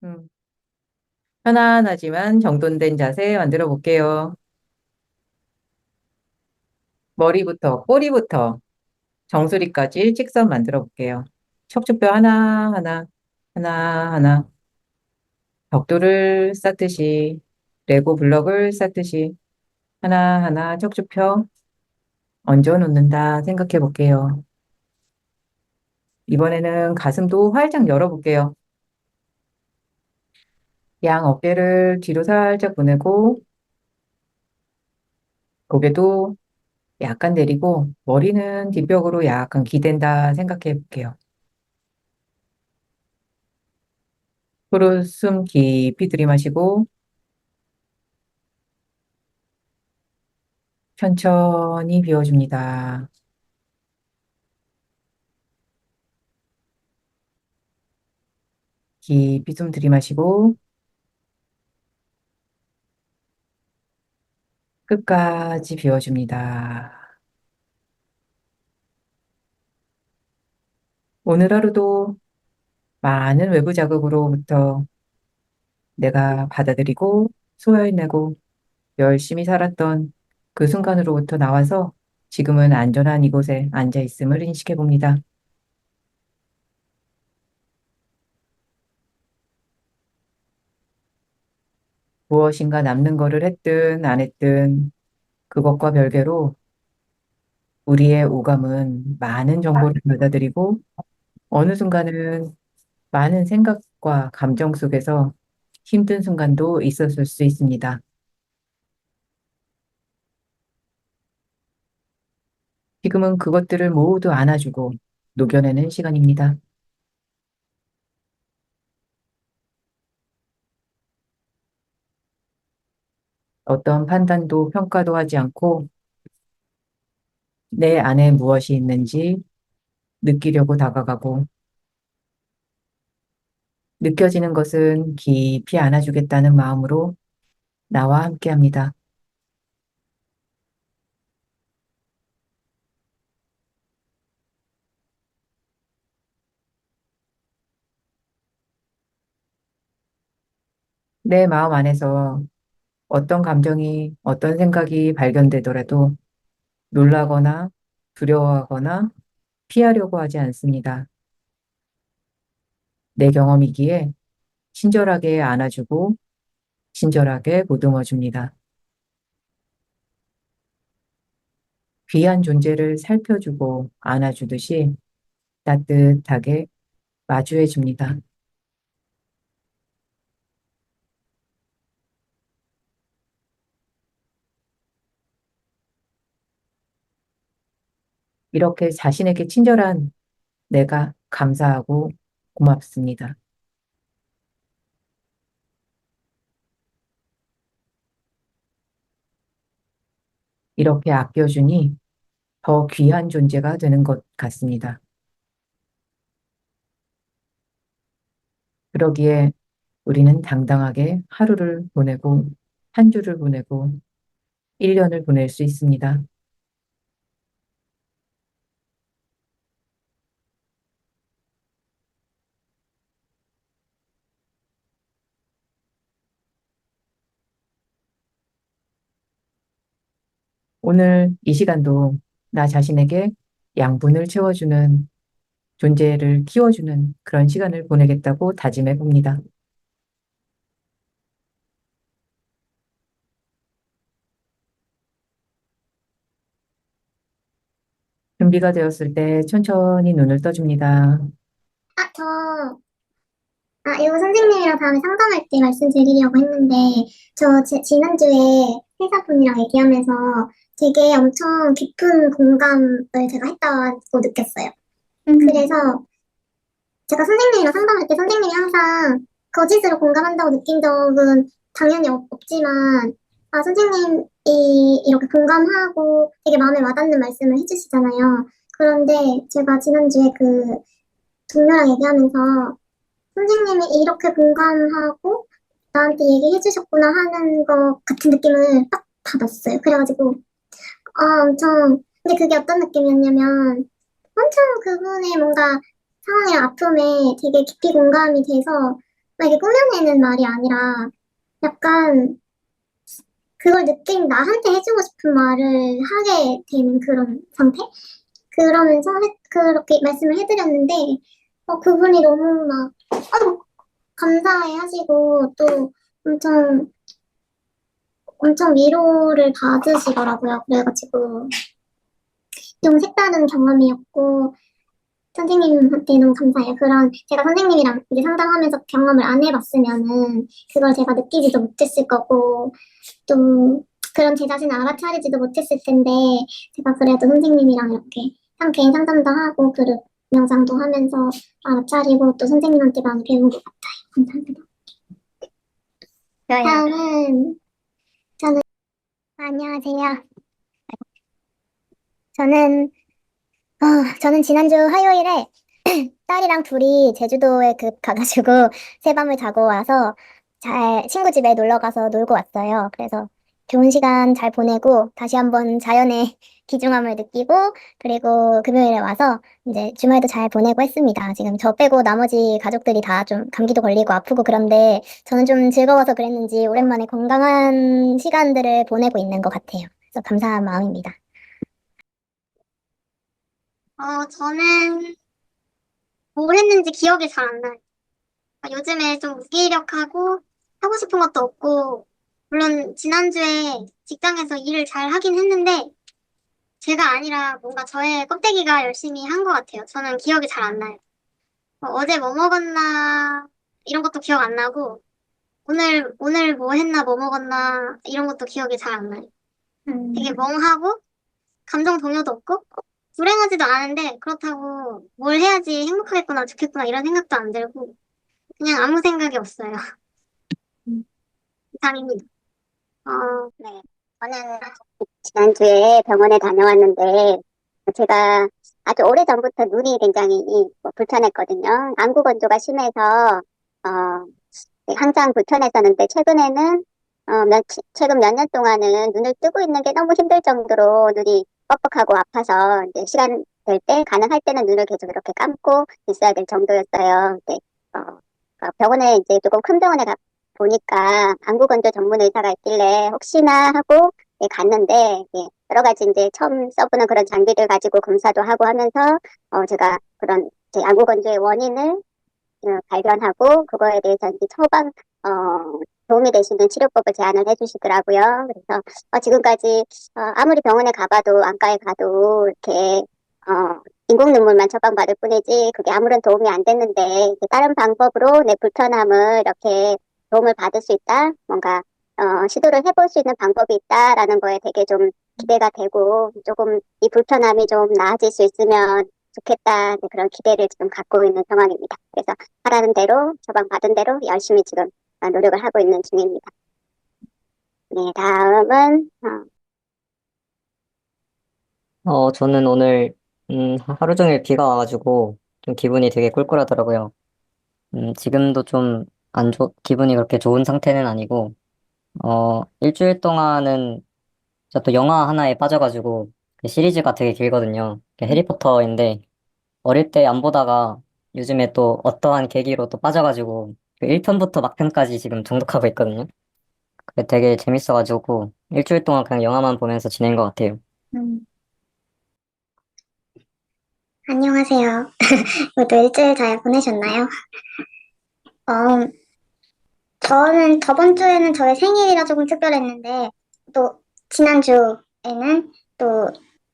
음, 편안하지만 정돈된 자세 만들어 볼게요. 머리부터 꼬리부터 정수리까지 직선 만들어 볼게요. 척추뼈 하나하나, 하나하나, 벽돌을 쌓듯이, 레고 블럭을 쌓듯이 하나하나 척추뼈 얹어 놓는다 생각해 볼게요. 이번에는 가슴도 활짝 열어 볼게요. 양 어깨를 뒤로 살짝 보내고, 고개도 약간 내리고, 머리는 뒷벽으로 약간 기댄다 생각해 볼게요. 코로 숨 깊이 들이마시고, 천천히 비워줍니다. 깊이 숨 들이마시고, 끝까지 비워줍니다. 오늘 하루도 많은 외부 자극으로부터 내가 받아들이고 소화해내고 열심히 살았던 그 순간으로부터 나와서 지금은 안전한 이곳에 앉아 있음을 인식해 봅니다. 무엇인가 남는 거를 했든 안 했든 그것과 별개로 우리의 오감은 많은 정보를 받아들이고 어느 순간은 많은 생각과 감정 속에서 힘든 순간도 있었을 수 있습니다. 지금은 그것들을 모두 안아주고 녹여내는 시간입니다. 어떤 판단도 평가도 하지 않고 내 안에 무엇이 있는지 느끼려고 다가가고 느껴지는 것은 깊이 안아주겠다는 마음으로 나와 함께 합니다. 내 마음 안에서 어떤 감정이, 어떤 생각이 발견되더라도 놀라거나 두려워하거나 피하려고 하지 않습니다. 내 경험이기에 친절하게 안아주고 친절하게 보듬어 줍니다. 귀한 존재를 살펴주고 안아주듯이 따뜻하게 마주해 줍니다. 이렇게 자신에게 친절한 내가 감사하고 고맙습니다. 이렇게 아껴주니 더 귀한 존재가 되는 것 같습니다. 그러기에 우리는 당당하게 하루를 보내고 한 주를 보내고 1년을 보낼 수 있습니다. 오늘 이 시간도 나 자신에게 양분을 채워주는 존재를 키워주는 그런 시간을 보내겠다고 다짐해 봅니다. 준비가 되었을 때 천천히 눈을 떠줍니다. 이거 선생님이랑 다음에 상담할 때 말씀드리려고 했는데, 지난주에 회사분이랑 얘기하면서 되게 엄청 깊은 공감을 제가 했다고 느꼈어요. 그래서 제가 선생님이랑 상담할 때 선생님이 항상 거짓으로 공감한다고 느낀 적은 당연히 없지만, 선생님이 이렇게 공감하고 되게 마음에 와닿는 말씀을 해주시잖아요. 그런데 제가 지난주에 그 동료랑 얘기하면서 선생님이 이렇게 공감하고 나한테 얘기해 주셨구나 하는 것 같은 느낌을 딱 받았어요. 그래가지고, 근데 그게 어떤 느낌이었냐면, 엄청 그분의 뭔가 상황이나 아픔에 되게 깊이 공감이 돼서 막 이게 꾸며내는 말이 아니라 약간 그걸 느낀 나한테 해주고 싶은 말을 하게 되는 그런 상태? 그러면서 그렇게 말씀을 해드렸는데 그분이 너무 막 감사해 하시고 또 엄청 엄청 위로를 받으시더라고요. 그래가지고 좀 색다른 경험이었고 선생님한테 너무 감사해요. 그런 제가 선생님이랑 이제 상담하면서 경험을 안 해봤으면은 그걸 제가 느끼지도 못했을 거고 또 그런 제 자신을 알아차리지도 못했을 텐데 제가 그래도 선생님이랑 이렇게 개인 상담도 하고 그룹 명상도 하면서 알아차리고 또 선생님한테 많이 배운 것 같아요. 감사합니다. 좋아요. 다음은 저는 안녕하세요. 저는 저는 지난주 화요일에 딸이랑 둘이 제주도에 가가지고 새밤을 자고 와서 친구 집에 놀러 가서 놀고 왔어요. 그래서 좋은 시간 잘 보내고 다시 한번 자연의 귀중함을 느끼고 그리고 금요일에 와서 이제 주말도 잘 보내고 했습니다. 지금 저 빼고 나머지 가족들이 다 좀 감기도 걸리고 아프고 그런데 저는 좀 즐거워서 그랬는지 오랜만에 건강한 시간들을 보내고 있는 것 같아요. 그래서 감사한 마음입니다. 저는 뭘 했는지 기억이 잘 안 나요. 요즘에 좀 무기력하고 하고 싶은 것도 없고, 물론 지난주에 직장에서 일을 잘 하긴 했는데, 제가 아니라 뭔가 저의 껍데기가 열심히 한 것 같아요. 저는 기억이 잘 안 나요. 어제 뭐 먹었나, 이런 것도 기억 안 나고, 오늘 뭐 했나, 뭐 먹었나, 이런 것도 기억이 잘 안 나요. 되게 멍하고, 감정 동요도 없고, 불행하지도 않은데, 그렇다고 뭘 해야지 행복하겠구나, 좋겠구나, 이런 생각도 안 들고, 그냥 아무 생각이 없어요. 이상입니다. 네. 저는 지난주에 병원에 다녀왔는데, 제가 아주 오래전부터 눈이 굉장히 불편했거든요. 안구 건조가 심해서, 어, 네, 항상 불편했었는데, 최근에는, 최근 몇 년 동안은 눈을 뜨고 있는 게 너무 힘들 정도로 눈이 뻑뻑하고 아파서, 이제 시간 될 때, 가능할 때는 눈을 계속 이렇게 감고 있어야 될 정도였어요. 네. 병원에 이제 조금 큰 병원에 보니까 안구건조 전문 의사가 있길래 혹시나 하고 예, 갔는데 예, 여러 가지 이제 처음 써보는 그런 장비들 가지고 검사도 하고 하면서 제가 그런 제 안구건조의 원인을 발견하고 그거에 대해서 이제 처방 도움이 되시는 치료법을 제안을 해주시더라고요. 그래서 지금까지 아무리 병원에 가봐도 안과에 가도 이렇게 인공 눈물만 처방받을 뿐이지 그게 아무런 도움이 안 됐는데 이제 다른 방법으로 내 불편함을 이렇게 도움을 받을 수 있다. 뭔가 시도를 해볼 수 있는 방법이 있다라는 거에 되게 좀 기대가 되고 조금 이 불편함이 좀 나아질 수 있으면 좋겠다 네, 그런 기대를 지금 갖고 있는 상황입니다. 그래서 하라는 대로 처방받은 대로 열심히 지금 노력을 하고 있는 중입니다. 네, 다음은 저는 오늘, 하루 종일 비가 와가지고, 좀 기분이 되게 꿀꿀하더라고요. 지금도 좀 기분이 그렇게 좋은 상태는 아니고, 일주일 동안은 저 또 영화 하나에 빠져가지고, 그 시리즈가 되게 길거든요. 해리포터인데, 어릴 때 안 보다가 요즘에 또 어떠한 계기로 또 빠져가지고, 그 1편부터 막편까지 지금 중독하고 있거든요. 그게 되게 재밌어가지고, 일주일 동안 그냥 영화만 보면서 지낸 것 같아요. 안녕하세요. 모두 일주일 잘 보내셨나요? 저는 저번 주에는 저의 생일이라 조금 특별했는데, 또 지난주에는 또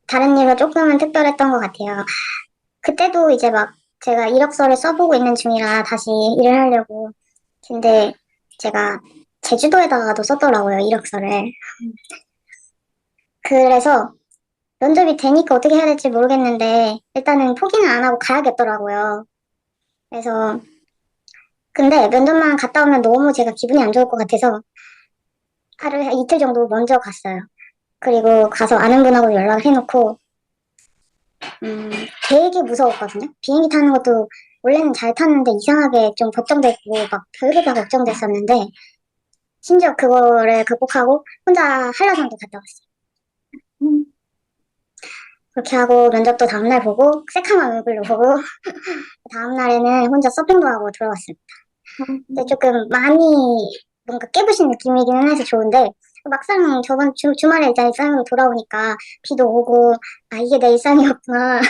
다른 일로 조금은 특별했던 것 같아요. 그때도 이제 막 제가 이력서를 써보고 있는 중이라 다시 일을 하려고. 근데 제가 제주도에다가도 썼더라고요, 이력서를. 그래서 면접이 되니까 어떻게 해야 될지 모르겠는데, 일단은 포기는 안 하고 가야겠더라고요. 그래서 근데 면접만 갔다 오면 너무 제가 기분이 안 좋을 것 같아서 하루 이틀 정도 먼저 갔어요. 그리고 가서 아는 분하고 연락을 해놓고 되게 무서웠거든요. 비행기 타는 것도 원래는 잘 탔는데 이상하게 좀 걱정되고 막 별게 다 걱정됐었는데 심지어 그거를 극복하고 혼자 한라산도 갔다 왔어요. 그렇게 하고 면접도 다음날 보고 새카만 얼굴로 보고 다음날에는 혼자 서핑도 하고 들어왔습니다. 근데 조금 많이 뭔가 깨부신 느낌이기는 해서 좋은데 막상 저번 주말에 이제 일상이 돌아오니까 비도 오고 아 이게 내 일상이었구나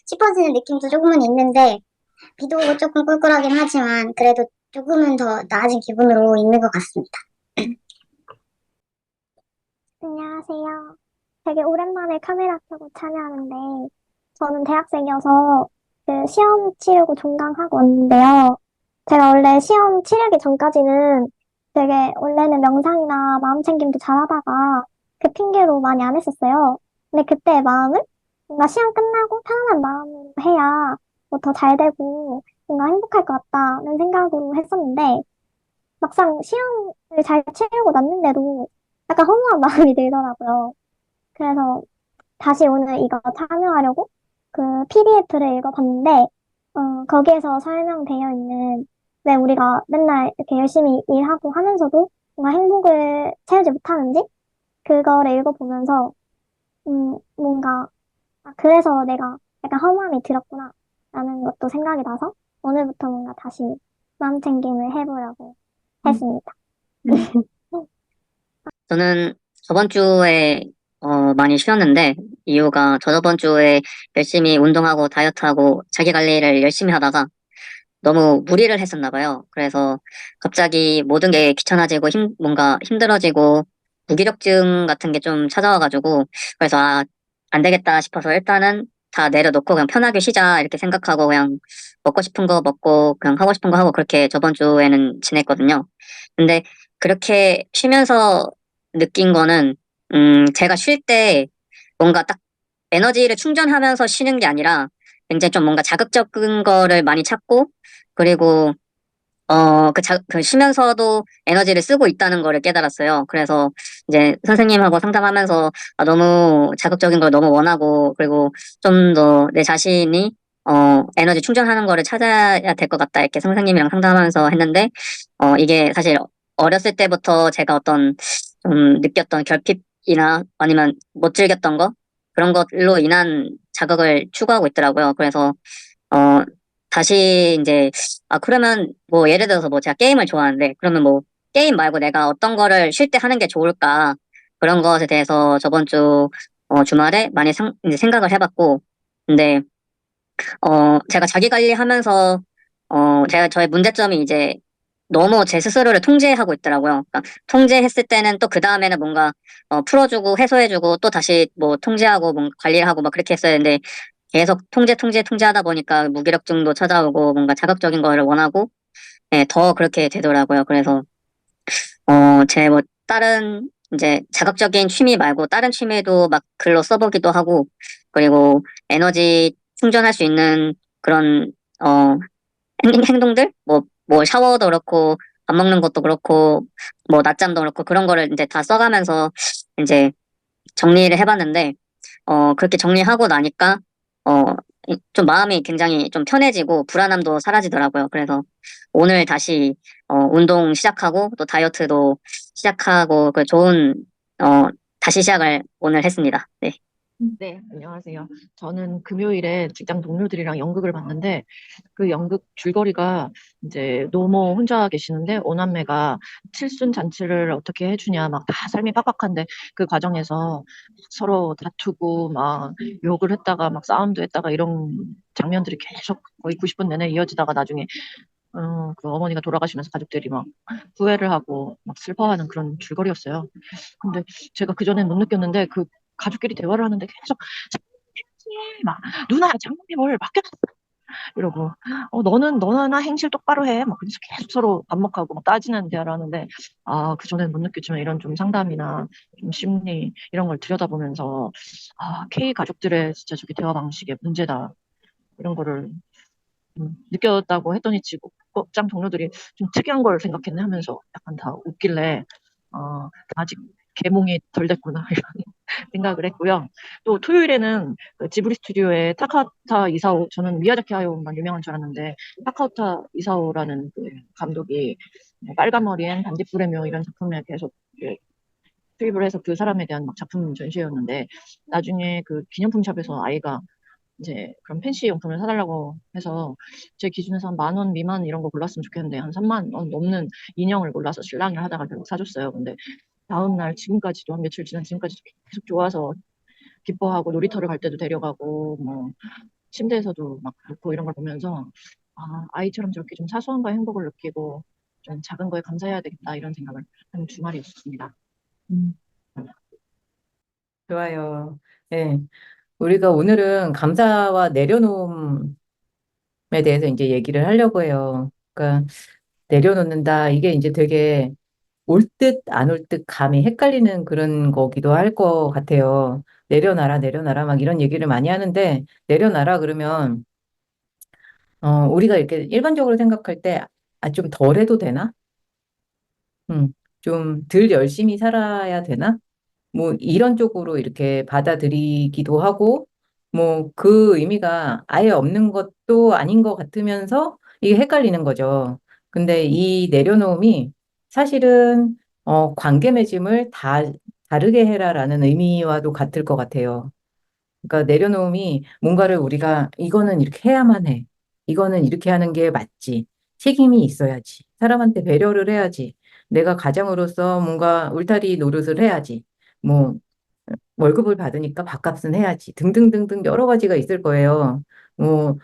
싶어지는 느낌도 조금은 있는데 비도 오고 조금 꿀꿀하긴 하지만 그래도 조금은 더 나아진 기분으로 있는 것 같습니다. 안녕하세요. 되게 오랜만에 카메라 켜고 참여하는데 저는 대학생이어서 그 시험 치르고 종강하고 왔는데요. 제가 원래 시험 치르기 전까지는 되게 원래는 명상이나 마음 챙김도 잘하다가 그 핑계로 많이 안 했었어요. 근데 그때 마음은 뭔가 시험 끝나고 편안한 마음으로 해야 뭐 더 잘 되고 뭔가 행복할 것 같다는 생각으로 했었는데 막상 시험을 잘 치르고 났는데도 약간 허무한 마음이 들더라고요. 그래서 다시 오늘 이거 참여하려고 그 PDF를 읽어봤는데, 거기에서 설명되어 있는 왜 우리가 맨날 이렇게 열심히 일하고 하면서도 뭔가 행복을 채우지 못하는지, 그거를 읽어보면서, 뭔가, 아, 그래서 내가 약간 허무함이 들었구나, 라는 것도 생각이 나서, 오늘부터 뭔가 다시 마음 챙김을 해보려고 음, 했습니다. 음, 저는 저번 주에 많이 쉬었는데 이유가 저번 주에 열심히 운동하고 다이어트하고 자기 관리를 열심히 하다가 너무 무리를 했었나 봐요. 그래서 갑자기 모든 게 귀찮아지고 뭔가 힘들어지고 무기력증 같은 게 좀 찾아와가지고 그래서 아, 안 되겠다 싶어서 일단은 다 내려놓고 그냥 편하게 쉬자 이렇게 생각하고 그냥 먹고 싶은 거 먹고 그냥 하고 싶은 거 하고 그렇게 저번 주에는 지냈거든요. 근데 그렇게 쉬면서 느낀 거는 제가 쉴 때 뭔가 딱 에너지를 충전하면서 쉬는 게 아니라 굉장히 좀 뭔가 자극적인 거를 많이 찾고 그리고 그 쉬면서도 에너지를 쓰고 있다는 거를 깨달았어요. 그래서 이제 선생님하고 상담하면서 아, 너무 자극적인 걸 너무 원하고 그리고 좀 더 내 자신이 에너지 충전하는 거를 찾아야 될 것 같다 이렇게 선생님이랑 상담하면서 했는데 이게 사실 어렸을 때부터 제가 어떤 좀 느꼈던 결핍이나 아니면 못 즐겼던 거 그런 것로 인한 자극을 추구하고 있더라고요. 그래서 어 다시 이제 아 그러면 뭐 예를 들어서 뭐 제가 게임을 좋아하는데 그러면 뭐 게임 말고 내가 어떤 거를 쉴 때 하는 게 좋을까 그런 것에 대해서 저번 주 주말에 많이 이제 생각을 해봤고 근데 제가 자기 관리하면서 제가 저의 문제점이 이제 너무 제 스스로를 통제하고 있더라고요. 그러니까 통제했을 때는 또 그 다음에는 뭔가 풀어주고 해소해주고 또 다시 뭐 통제하고 뭔가 관리를 하고 막 그렇게 했어야 되는데 계속 통제하다 보니까 무기력증도 찾아오고 뭔가 자극적인 거를 원하고 예, 더 그렇게 되더라고요. 그래서 제 뭐 다른 이제 자극적인 취미 말고 다른 취미도 막 글로 써보기도 하고 그리고 에너지 충전할 수 있는 그런 어 행동들 뭐 샤워도 그렇고 밥 먹는 것도 그렇고 뭐 낮잠도 그렇고 그런 거를 이제 다 써가면서 이제 정리를 해봤는데 그렇게 정리하고 나니까, 어, 좀 마음이 굉장히 좀 편해지고 불안함도 사라지더라고요. 그래서 오늘 다시, 운동 시작하고 또 다이어트도 시작하고 그 좋은, 어, 다시 시작을 오늘 했습니다. 네. 네, 안녕하세요. 저는 금요일에 직장 동료들이랑 연극을 봤는데 그 연극 줄거리가 이제 노모 혼자 계시는데 오남매가 칠순 잔치를 어떻게 해주냐 막 다 삶이 빡빡한데 그 과정에서 서로 다투고 막 욕을 했다가 막 싸움도 했다가 이런 장면들이 계속 거의 90분 내내 이어지다가 나중에 그 어머니가 돌아가시면서 가족들이 막 후회를 하고 막 슬퍼하는 그런 줄거리였어요. 근데 제가 그전엔 못 느꼈는데 그 가족끼리 대화를 하는데 계속 막 누나 장모님 뭘 맡겼어 이러고 너나 행실 똑바로 해. 막 그래서 계속 서로 반목하고 막 따지는 대화를 하는데 아, 그전엔 못 느꼈지만 이런 좀 상담이나 좀 심리 이런 걸 들여다보면서 아, K 가족들의 진짜 저게 대화 방식의 문제다. 이런 거를 느꼈다고 했더니 지금 직장 동료들이 좀 특이한 걸 생각했네 하면서 약간 다 웃길래 아직 개몽이 덜 됐구나 이런 생각을 했고요. 또 토요일에는 그 지브리 스튜디오의 타카타 이사오, 저는 미야자키 하야오만 유명한 줄 알았는데 타카타 이사오라는 그 감독이 빨간 머리엔 반딧불의 묘 이런 작품에 계속 그 투입을 해서 그 사람에 대한 막 작품 전시회였는데 나중에 그 기념품 샵에서 아이가 이제 그런 팬시 용품을 사달라고 해서 제 기준에서 한 10,000원 미만 이런 거 골랐으면 좋겠는데 한 30,000원 넘는 인형을 골라서 신랑이 하다가 결국 사줬어요. 근데 다음날 지금까지도 한 며칠 지난 지금까지도 계속 좋아서 기뻐하고 놀이터를 갈 때도 데려가고 뭐 침대에서도 막 놓고 이런 걸 보면서 아, 아이처럼 저렇게 좀 사소한 거에 행복을 느끼고 좀 작은 거에 감사해야 되겠다 이런 생각을 하는 주말이었습니다. 음, 좋아요. 예. 우리가 오늘은 감사와 내려놓음에 대해서 이제 얘기를 하려고 해요. 그러니까 내려놓는다. 이게 이제 되게 올 듯 안 올 듯 감이 헷갈리는 그런 거기도 할 것 같아요. 내려놔라, 내려놔라 막 이런 얘기를 많이 하는데 내려놔라 그러면 우리가 이렇게 일반적으로 생각할 때 아, 좀 덜 해도 되나? 좀 덜 열심히 살아야 되나? 뭐 이런 쪽으로 이렇게 받아들이기도 하고 뭐 그 의미가 아예 없는 것도 아닌 것 같으면서 이게 헷갈리는 거죠. 근데 이 내려놓음이 사실은 관계 맺음을 다 다르게 해라라는 의미와도 같을 것 같아요. 그러니까 내려놓음이 뭔가를 우리가 이거는 이렇게 해야만 해. 이거는 이렇게 하는 게 맞지. 책임이 있어야지. 사람한테 배려를 해야지. 내가 가장으로서 뭔가 울타리 노릇을 해야지. 뭐 월급을 받으니까 밥값은 해야지. 등등등등 여러 가지가 있을 거예요. 뭐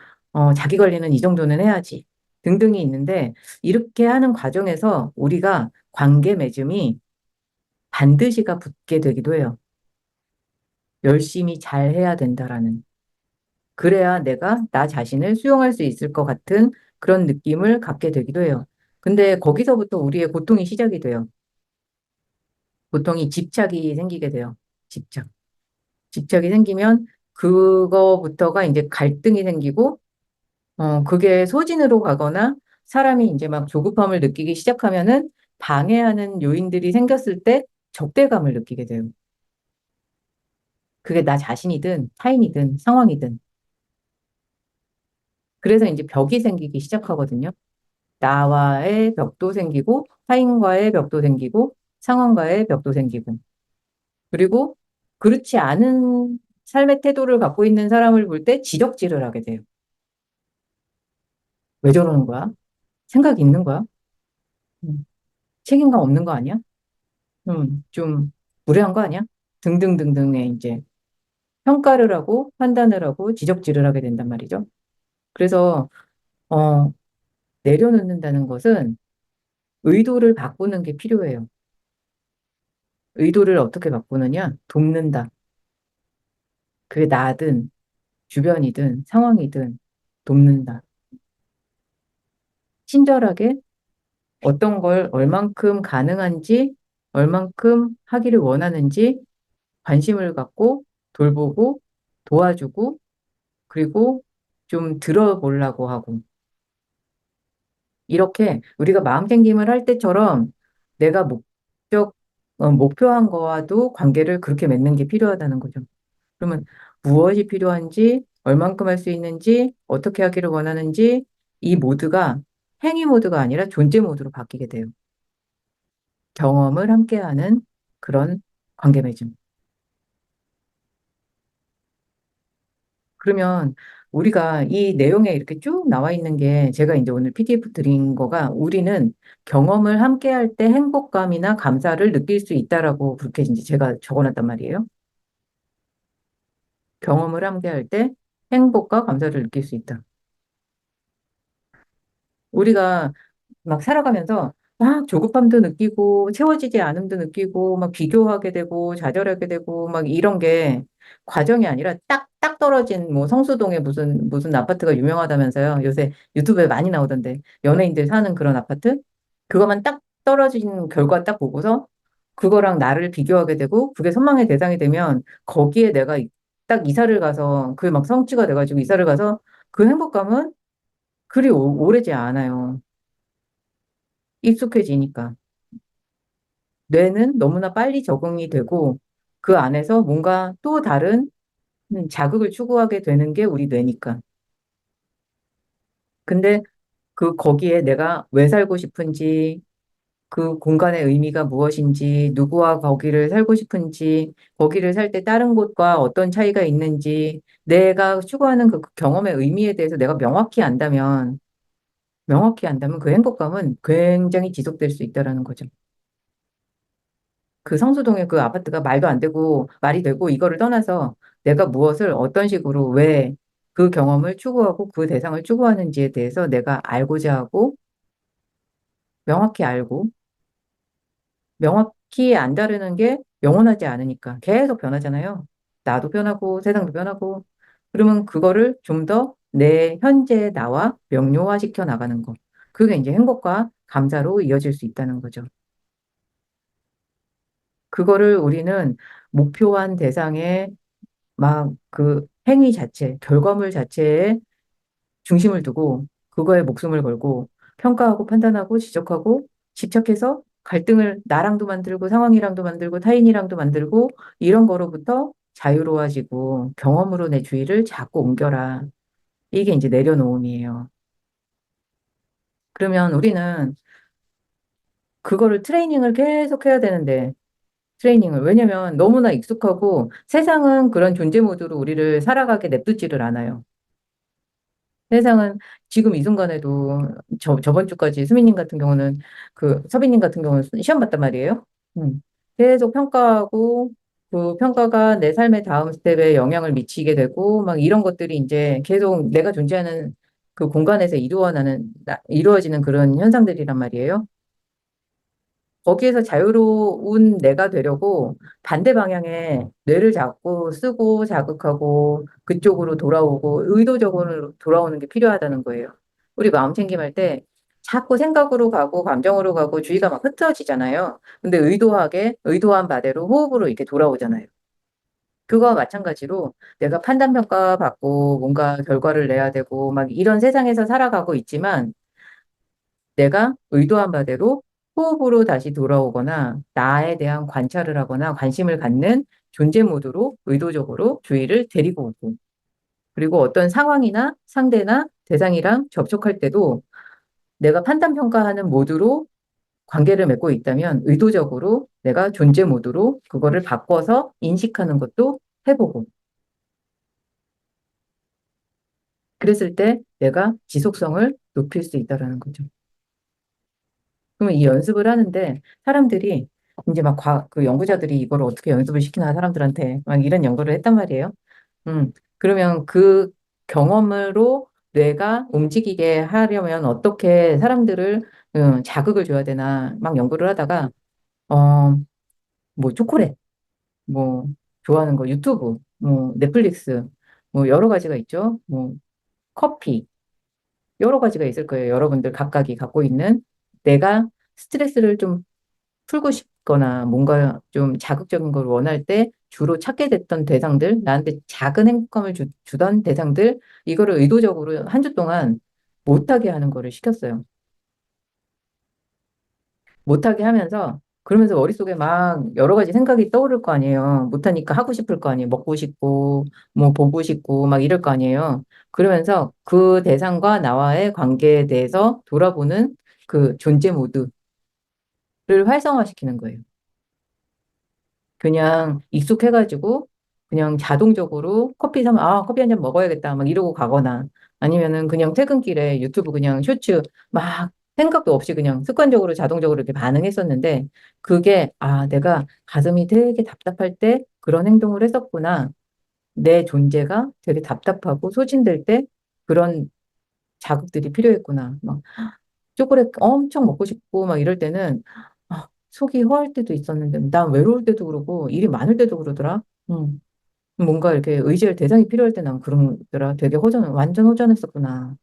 자기 관리는 이 정도는 해야지. 등등이 있는데 이렇게 하는 과정에서 우리가 관계 맺음이 반드시가 붙게 되기도 해요. 열심히 잘 해야 된다라는. 그래야 내가 나 자신을 수용할 수 있을 것 같은 그런 느낌을 갖게 되기도 해요. 근데 거기서부터 우리의 고통이 시작이 돼요. 고통이 집착이 생기게 돼요. 집착. 집착이 생기면 그거부터가 이제 갈등이 생기고, 그게 소진으로 가거나 사람이 이제 막 조급함을 느끼기 시작하면은 방해하는 요인들이 생겼을 때 적대감을 느끼게 돼요. 그게 나 자신이든 타인이든 상황이든. 그래서 이제 벽이 생기기 시작하거든요. 나와의 벽도 생기고, 타인과의 벽도 생기고, 상황과의 벽도 생기고, 그리고 그렇지 않은 삶의 태도를 갖고 있는 사람을 볼 때 지적질을 하게 돼요. 왜 저러는 거야? 생각이 있는 거야? 음, 책임감 없는 거 아니야? 좀 무례한 거 아니야? 등등등등의 이제 평가를 하고 판단을 하고 지적질을 하게 된단 말이죠. 그래서 어, 내려놓는다는 것은 의도를 바꾸는 게 필요해요. 의도를 어떻게 바꾸느냐? 돕는다. 그게 나든 주변이든 상황이든 돕는다. 친절하게 어떤 걸 얼만큼 가능한지, 얼만큼 하기를 원하는지 관심을 갖고 돌보고 도와주고 그리고 좀 들어보려고 하고 이렇게 우리가 마음챙김을 할 때처럼 내가 목표한 거와도 관계를 그렇게 맺는 게 필요하다는 거죠. 그러면 무엇이 필요한지, 얼만큼 할 수 있는지, 어떻게 하기를 원하는지, 이 모드가 행위 모드가 아니라 존재 모드로 바뀌게 돼요. 경험을 함께하는 그런 관계 맺음. 그러면 우리가 이 내용에 이렇게 쭉 나와 있는 게 제가 이제 오늘 PDF 드린 거가 우리는 경험을 함께할 때 행복감이나 감사를 느낄 수 있다라고 그렇게 이제 제가 적어놨단 말이에요. 경험을 함께할 때 행복과 감사를 느낄 수 있다. 우리가 막 살아가면서 막 조급함도 느끼고 채워지지 않음도 느끼고 막 비교하게 되고 좌절하게 되고 막 이런 게 과정이 아니라 딱 떨어진 뭐 성수동에 무슨 아파트가 유명하다면서요. 요새 유튜브에 많이 나오던데 연예인들 사는 그런 아파트 그거만 딱 떨어진 결과 딱 보고서 그거랑 나를 비교하게 되고 그게 선망의 대상이 되면 거기에 내가 딱 이사를 가서 그게 막 성취가 돼가지고 이사를 가서 그 행복감은 그리 오래지 않아요. 익숙해지니까. 뇌는 너무나 빨리 적응이 되고 그 안에서 뭔가 또 다른 자극을 추구하게 되는 게 우리 뇌니까. 근데 그 거기에 내가 왜 살고 싶은지, 그 공간의 의미가 무엇인지, 누구와 거기를 살고 싶은지, 거기를 살 때 다른 곳과 어떤 차이가 있는지, 내가 추구하는 그 경험의 의미에 대해서 내가 명확히 안다면 그 행복감은 굉장히 지속될 수 있다라는 거죠. 그 성수동의 그 아파트가 말도 안 되고 말이 되고 이거를 떠나서 내가 무엇을 어떤 식으로 왜 그 경험을 추구하고 그 대상을 추구하는지에 대해서 내가 알고자 하고 명확히 알고 명확히 안다르는 게 영원하지 않으니까 계속 변하잖아요. 나도 변하고 세상도 변하고 그러면 그거를 좀 더 내 현재의 나와 명료화시켜 나가는 거. 그게 이제 행복과 감사로 이어질 수 있다는 거죠. 그거를 우리는 목표한 대상에 막 그 행위 자체, 결과물 자체에 중심을 두고 그거에 목숨을 걸고 평가하고 판단하고 지적하고 집착해서 갈등을 나랑도 만들고 상황이랑도 만들고 타인이랑도 만들고 이런 거로부터 자유로워지고 경험으로 내 주의를 자꾸 옮겨라. 이게 이제 내려놓음이에요. 그러면 우리는 그거를 트레이닝을 계속 해야 되는데 트레이닝을. 왜냐면 너무나 익숙하고 세상은 그런 존재 모드로 우리를 살아가게 냅두지를 않아요. 세상은 지금 이 순간에도 저번 주까지 수민님 같은 경우는 그 서빈님 같은 경우는 시험 봤단 말이에요. 계속 평가하고 그 평가가 내 삶의 다음 스텝에 영향을 미치게 되고 막 이런 것들이 이제 계속 내가 존재하는 그 공간에서 이루어지는 그런 현상들이란 말이에요. 거기에서 자유로운 내가 되려고 반대 방향에 뇌를 자꾸 쓰고 자극하고 그쪽으로 돌아오고 의도적으로 돌아오는 게 필요하다는 거예요. 우리 마음 챙김할 때 자꾸 생각으로 가고 감정으로 가고 주의가 막 흩어지잖아요. 근데 의도한 바대로 호흡으로 이렇게 돌아오잖아요. 그거와 마찬가지로 내가 판단 평가 받고 뭔가 결과를 내야 되고 막 이런 세상에서 살아가고 있지만 내가 의도한 바대로 호흡으로 다시 돌아오거나 나에 대한 관찰을 하거나 관심을 갖는 존재 모드로 의도적으로 주의를 데리고 오고 그리고 어떤 상황이나 상대나 대상이랑 접촉할 때도 내가 판단 평가하는 모드로 관계를 맺고 있다면 의도적으로 내가 존재 모드로 그거를 바꿔서 인식하는 것도 해보고 그랬을 때 내가 지속성을 높일 수 있다라는 거죠. 그러면 이 연습을 하는데 사람들이 이제 막 그 연구자들이 이걸 어떻게 연습을 시키나 사람들한테 막 이런 연구를 했단 말이에요. 그러면 그 경험으로 뇌가 움직이게 하려면 어떻게 사람들을 자극을 줘야 되나 막 연구를 하다가 어, 뭐 초콜릿, 뭐 좋아하는 거 유튜브, 뭐 넷플릭스, 뭐 여러 가지가 있죠. 뭐 커피 여러 가지가 있을 거예요. 여러분들 각각이 갖고 있는 내가 스트레스를 좀 풀고 싶거나 뭔가 좀 자극적인 걸 원할 때 주로 찾게 됐던 대상들, 나한테 작은 행복감을 주던 대상들, 이거를 의도적으로 한 주 동안 못하게 하는 거를 시켰어요. 못하게 하면서, 그러면서 머릿속에 막 여러 가지 생각이 떠오를 거 아니에요. 못하니까 하고 싶을 거 아니에요. 먹고 싶고, 뭐 보고 싶고, 막 이럴 거 아니에요. 그러면서 그 대상과 나와의 관계에 대해서 돌아보는 그 존재 모드를 활성화시키는 거예요. 그냥 익숙해가지고 그냥 자동적으로 커피 사면 커피 한 잔 먹어야겠다 막 이러고 가거나 아니면은 그냥 퇴근길에 유튜브 그냥 쇼츠 막 생각도 없이 그냥 습관적으로 자동적으로 이렇게 반응했었는데 그게 내가 가슴이 되게 답답할 때 그런 행동을 했었구나. 내 존재가 되게 답답하고 소진될 때 그런 자극들이 필요했구나. 막 초콜릿 엄청 먹고 싶고 막 이럴 때는 속이 허할 때도 있었는데 난 외로울 때도 그러고 일이 많을 때도 그러더라. 음. 뭔가 이렇게 의지할 대상이 필요할 때 난 그러더라. 되게 완전 호전했었구나.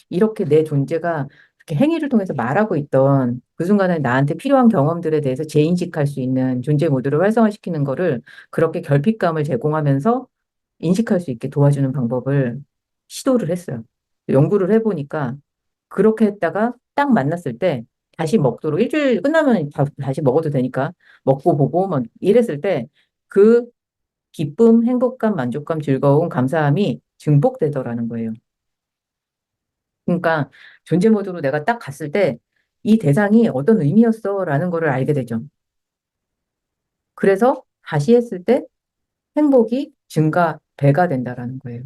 이렇게 내 존재가 이렇게 행위를 통해서 말하고 있던 그 순간에 나한테 필요한 경험들에 대해서 재인식할 수 있는 존재 모드를 활성화시키는 거를 그렇게 결핍감을 제공하면서 인식할 수 있게 도와주는 방법을 시도를 했어요. 연구를 해보니까 그렇게 했다가 딱 만났을 때 다시 먹도록 일주일 끝나면 다시 먹어도 되니까 먹고 보고 막 이랬을 때 그 기쁨, 행복감, 만족감, 즐거움, 감사함이 증폭되더라는 거예요. 그러니까 존재 모드로 내가 딱 갔을 때 이 대상이 어떤 의미였어라는 거를 알게 되죠. 그래서 다시 했을 때 행복이 증가, 배가 된다라는 거예요.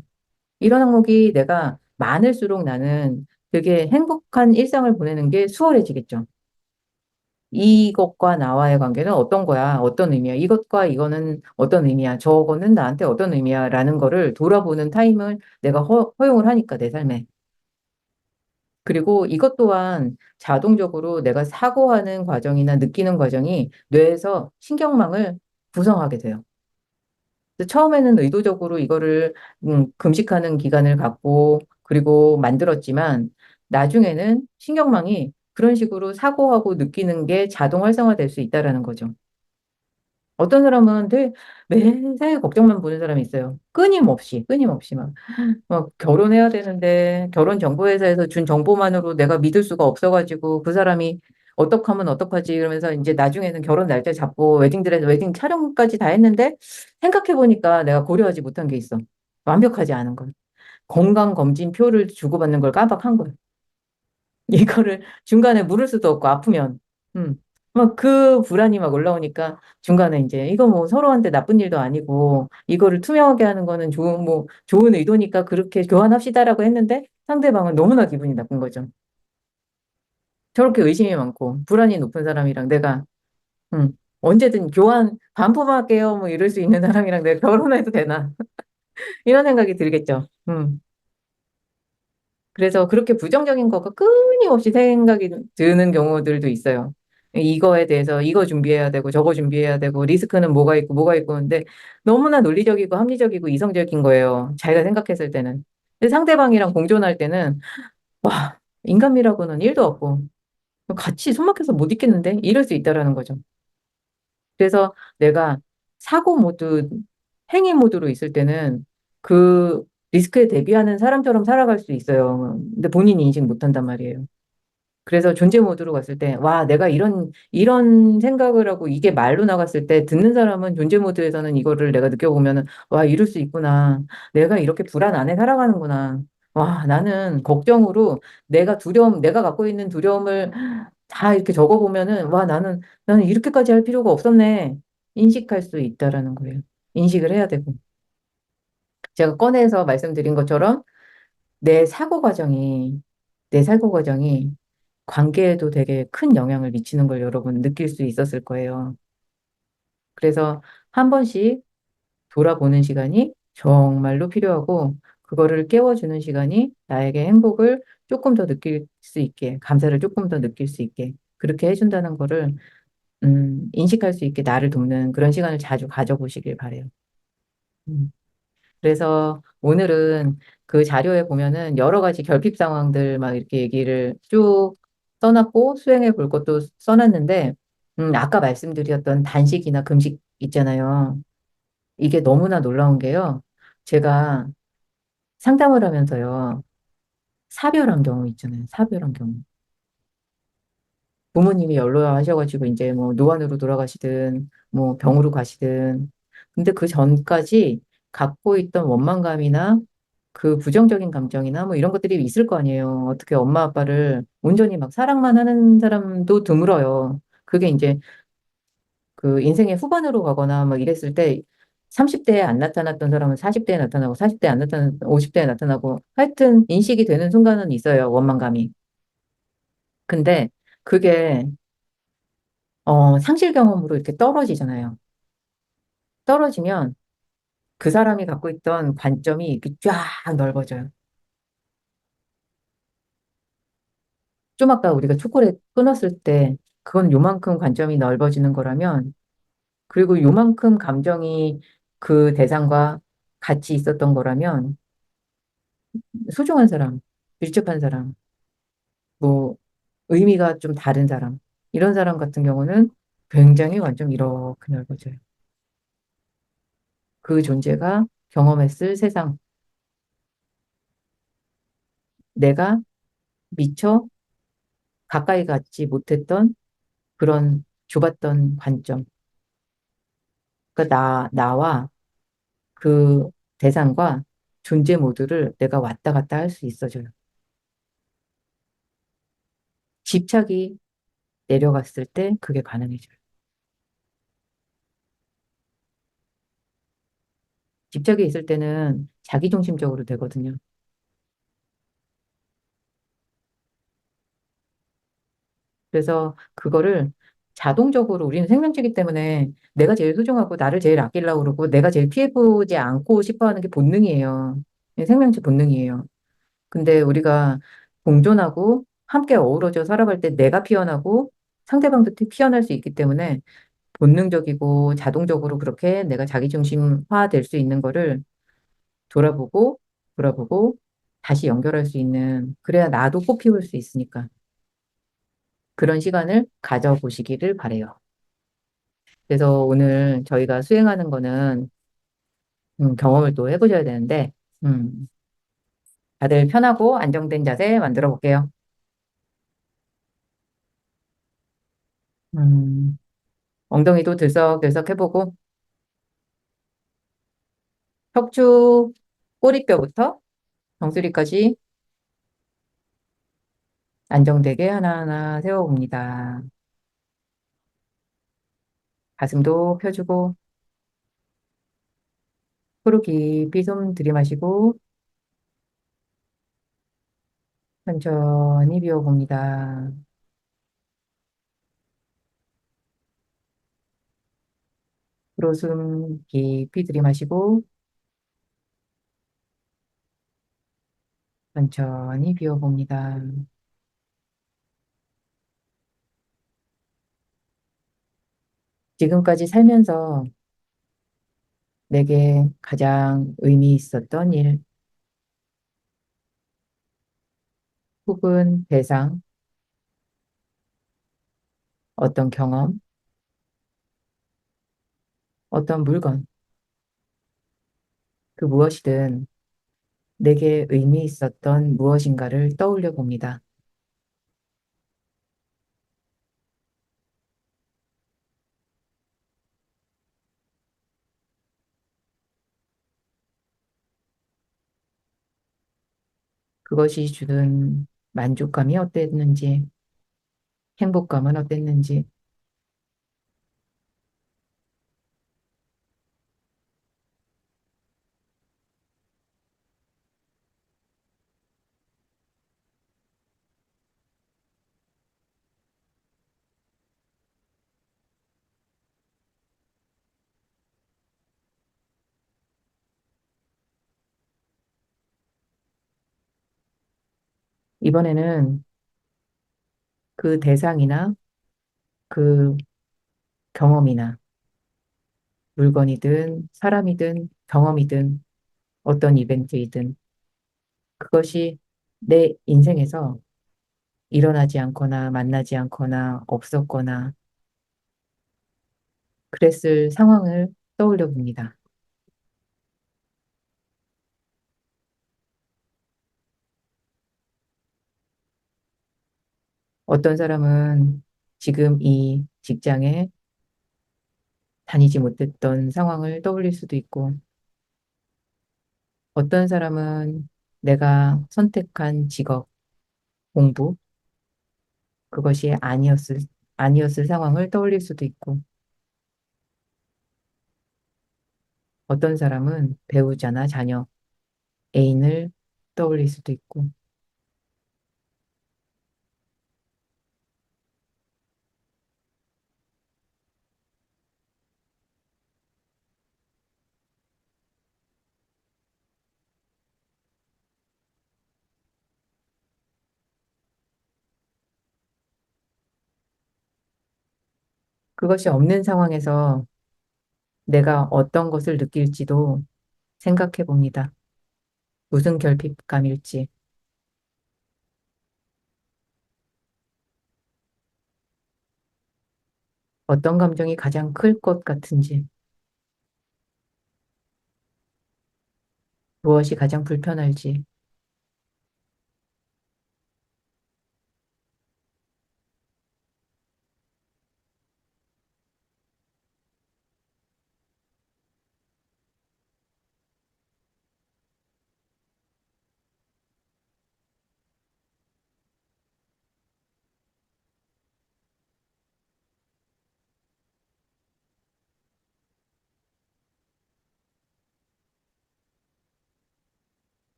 이런 항목이 내가 많을수록 나는 되게 행복한 일상을 보내는 게 수월해지겠죠. 이것과 나와의 관계는 어떤 거야? 어떤 의미야? 이것과 이거는 어떤 의미야? 저거는 나한테 어떤 의미야? 라는 거를 돌아보는 타임을 내가 허용을 하니까, 내 삶에. 그리고 이것 또한 자동적으로 내가 사고하는 과정이나 느끼는 과정이 뇌에서 신경망을 구성하게 돼요. 그래서 처음에는 의도적으로 이거를 금식하는 기간을 갖고 그리고 만들었지만 나중에는 신경망이 그런 식으로 사고하고 느끼는 게 자동 활성화될 수 있다라는 거죠. 어떤 사람은 되게 매사에 걱정만 보는 사람이 있어요. 끊임없이 막 결혼해야 되는데 결혼정보회사에서 준 정보만으로 내가 믿을 수가 없어가지고 그 사람이 어떡하면 어떡하지 이러면서 이제 나중에는 결혼 날짜 잡고 웨딩드레스 웨딩 촬영까지 다 했는데 생각해보니까 내가 고려하지 못한 게 있어. 완벽하지 않은 걸. 건강검진 표를 주고받는 걸 깜빡한 거야. 이거를 중간에 물을 수도 없고 아프면 막 그 불안이 막 올라오니까 중간에 이제 이거 뭐 서로한테 나쁜 일도 아니고 이거를 투명하게 하는 거는 좋은 뭐 좋은 의도니까 그렇게 교환합시다라고 했는데 상대방은 너무나 기분이 나쁜 거죠. 저렇게 의심이 많고 불안이 높은 사람이랑 내가 음, 언제든 교환 반품할게요 뭐 이럴 수 있는 사람이랑 내가 결혼해도 되나 이런 생각이 들겠죠. 그래서 그렇게 부정적인 거가 끊임없이 생각이 드는 경우들도 있어요. 이거에 대해서 이거 준비해야 되고 저거 준비해야 되고 리스크는 뭐가 있고 근데 너무나 논리적이고 합리적이고 이성적인 거예요. 자기가 생각했을 때는. 근데 상대방이랑 공존할 때는 와, 인간미라고는 1도 없고 같이 손 막혀서 못 있겠는데 이럴 수 있다라는 거죠. 그래서 내가 사고 모드, 행위 모드로 있을 때는 그 리스크에 대비하는 사람처럼 살아갈 수 있어요. 근데 본인이 인식 못 한단 말이에요. 그래서 존재 모드로 갔을 때, 와, 내가 이런 생각을 하고 이게 말로 나갔을 때 듣는 사람은 존재 모드에서는 이거를 내가 느껴보면은, 와, 이럴 수 있구나. 내가 이렇게 불안 안에 살아가는구나. 와, 나는 걱정으로 내가 갖고 있는 두려움을 다 이렇게 적어보면은, 와, 나는 이렇게까지 할 필요가 없었네. 인식할 수 있다라는 거예요. 인식을 해야 되고. 제가 꺼내서 말씀드린 것처럼 내 사고 과정이, 내 사고 과정이 관계에도 되게 큰 영향을 미치는 걸 여러분 느낄 수 있었을 거예요. 그래서 한 번씩 돌아보는 시간이 정말로 필요하고, 그거를 깨워주는 시간이 나에게 행복을 조금 더 느낄 수 있게, 감사를 조금 더 느낄 수 있게, 그렇게 해준다는 거를, 인식할 수 있게 나를 돕는 그런 시간을 자주 가져보시길 바래요. 음. 그래서 오늘은 그 자료에 보면은 여러 가지 결핍 상황들 막 이렇게 얘기를 쭉 써놨고 수행해 볼 것도 써놨는데, 아까 말씀드렸던 단식이나 금식 있잖아요. 이게 너무나 놀라운 게요. 제가 상담을 하면서요. 사별한 경우 있잖아요. 사별한 경우. 부모님이 연로하셔가지고 이제 뭐 노안으로 돌아가시든 뭐 병으로 가시든 근데 그 전까지 갖고 있던 원망감이나 그 부정적인 감정이나 뭐 이런 것들이 있을 거 아니에요. 어떻게 엄마 아빠를 온전히 막 사랑만 하는 사람도 드물어요. 그게 이제 그 인생의 후반으로 가거나 막 이랬을 때 30대에 안 나타났던 사람은 40대에 나타나고 40대에 안 나타나 50대에 나타나고 하여튼 인식이 되는 순간은 있어요. 원망감이. 근데 그게 상실 경험으로 이렇게 떨어지잖아요. 떨어지면 그 사람이 갖고 있던 관점이 이렇게 쫙 넓어져요. 좀 아까 우리가 초콜릿 끊었을 때 그건 요만큼 관점이 넓어지는 거라면 그리고 요만큼 감정이 그 대상과 같이 있었던 거라면 소중한 사람, 밀접한 사람, 뭐 의미가 좀 다른 사람 이런 사람 같은 경우는 굉장히 관점이 이렇게 넓어져요. 그 존재가 경험했을 세상, 내가 미처 가까이 가지 못했던 그런 좁았던 관점. 그러니까 나와 그 대상과 존재 모두를 내가 왔다 갔다 할 수 있어져요. 집착이 내려갔을 때 그게 가능해져요. 집착이 있을 때는 자기중심적으로 되거든요. 그래서 그거를 자동적으로 우리는 생명체이기 때문에 내가 제일 소중하고 나를 제일 아끼려고 그러고 내가 제일 피해보지 않고 싶어 하는 게 본능이에요. 생명체 본능이에요. 근데 우리가 공존하고 함께 어우러져 살아갈 때 내가 피어나고 상대방도 피어날 수 있기 때문에 본능적이고 자동적으로 그렇게 내가 자기중심화 될 수 있는 거를 돌아보고 돌아보고 다시 연결할 수 있는 그래야 나도 꽃 피울 수 있으니까 그런 시간을 가져보시기를 바래요. 그래서 오늘 저희가 수행하는 거는 경험을 또 해보셔야 되는데 음, 다들 편하고 안정된 자세 만들어 볼게요. 음, 엉덩이도 들썩들썩 해보고 척추 꼬리뼈부터 정수리까지 안정되게 하나하나 세워봅니다. 가슴도 펴주고 코로 깊이 숨 들이마시고 천천히 비워봅니다. 코로 숨 깊이 들이마시고 천천히 비워봅니다. 지금까지 살면서 내게 가장 의미 있었던 일 혹은 대상, 어떤 경험, 어떤 물건, 그 무엇이든 내게 의미 있었던 무엇인가를 떠올려 봅니다. 그것이 주는 만족감이 어땠는지, 행복감은 어땠는지, 이번에는 그 대상이나 그 경험이나 물건이든 사람이든 경험이든 어떤 이벤트이든 그것이 내 인생에서 일어나지 않거나 만나지 않거나 없었거나 그랬을 상황을 떠올려 봅니다. 어떤 사람은 지금 이 직장에 다니지 못했던 상황을 떠올릴 수도 있고, 어떤 사람은 내가 선택한 직업, 공부, 그것이 아니었을 상황을 떠올릴 수도 있고, 어떤 사람은 배우자나 자녀, 애인을 떠올릴 수도 있고, 그것이 없는 상황에서 내가 어떤 것을 느낄지도 생각해 봅니다. 무슨 결핍감일지, 어떤 감정이 가장 클 것 같은지, 무엇이 가장 불편할지,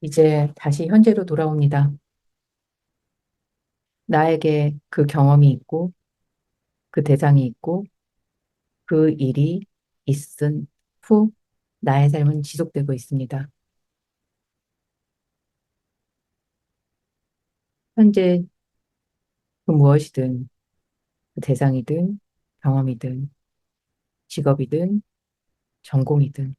이제 다시 현재로 돌아옵니다. 나에게 그 경험이 있고, 그 대상이 있고, 그 일이 있은 후 나의 삶은 지속되고 있습니다. 현재 그 무엇이든, 그 대상이든, 경험이든, 직업이든, 전공이든,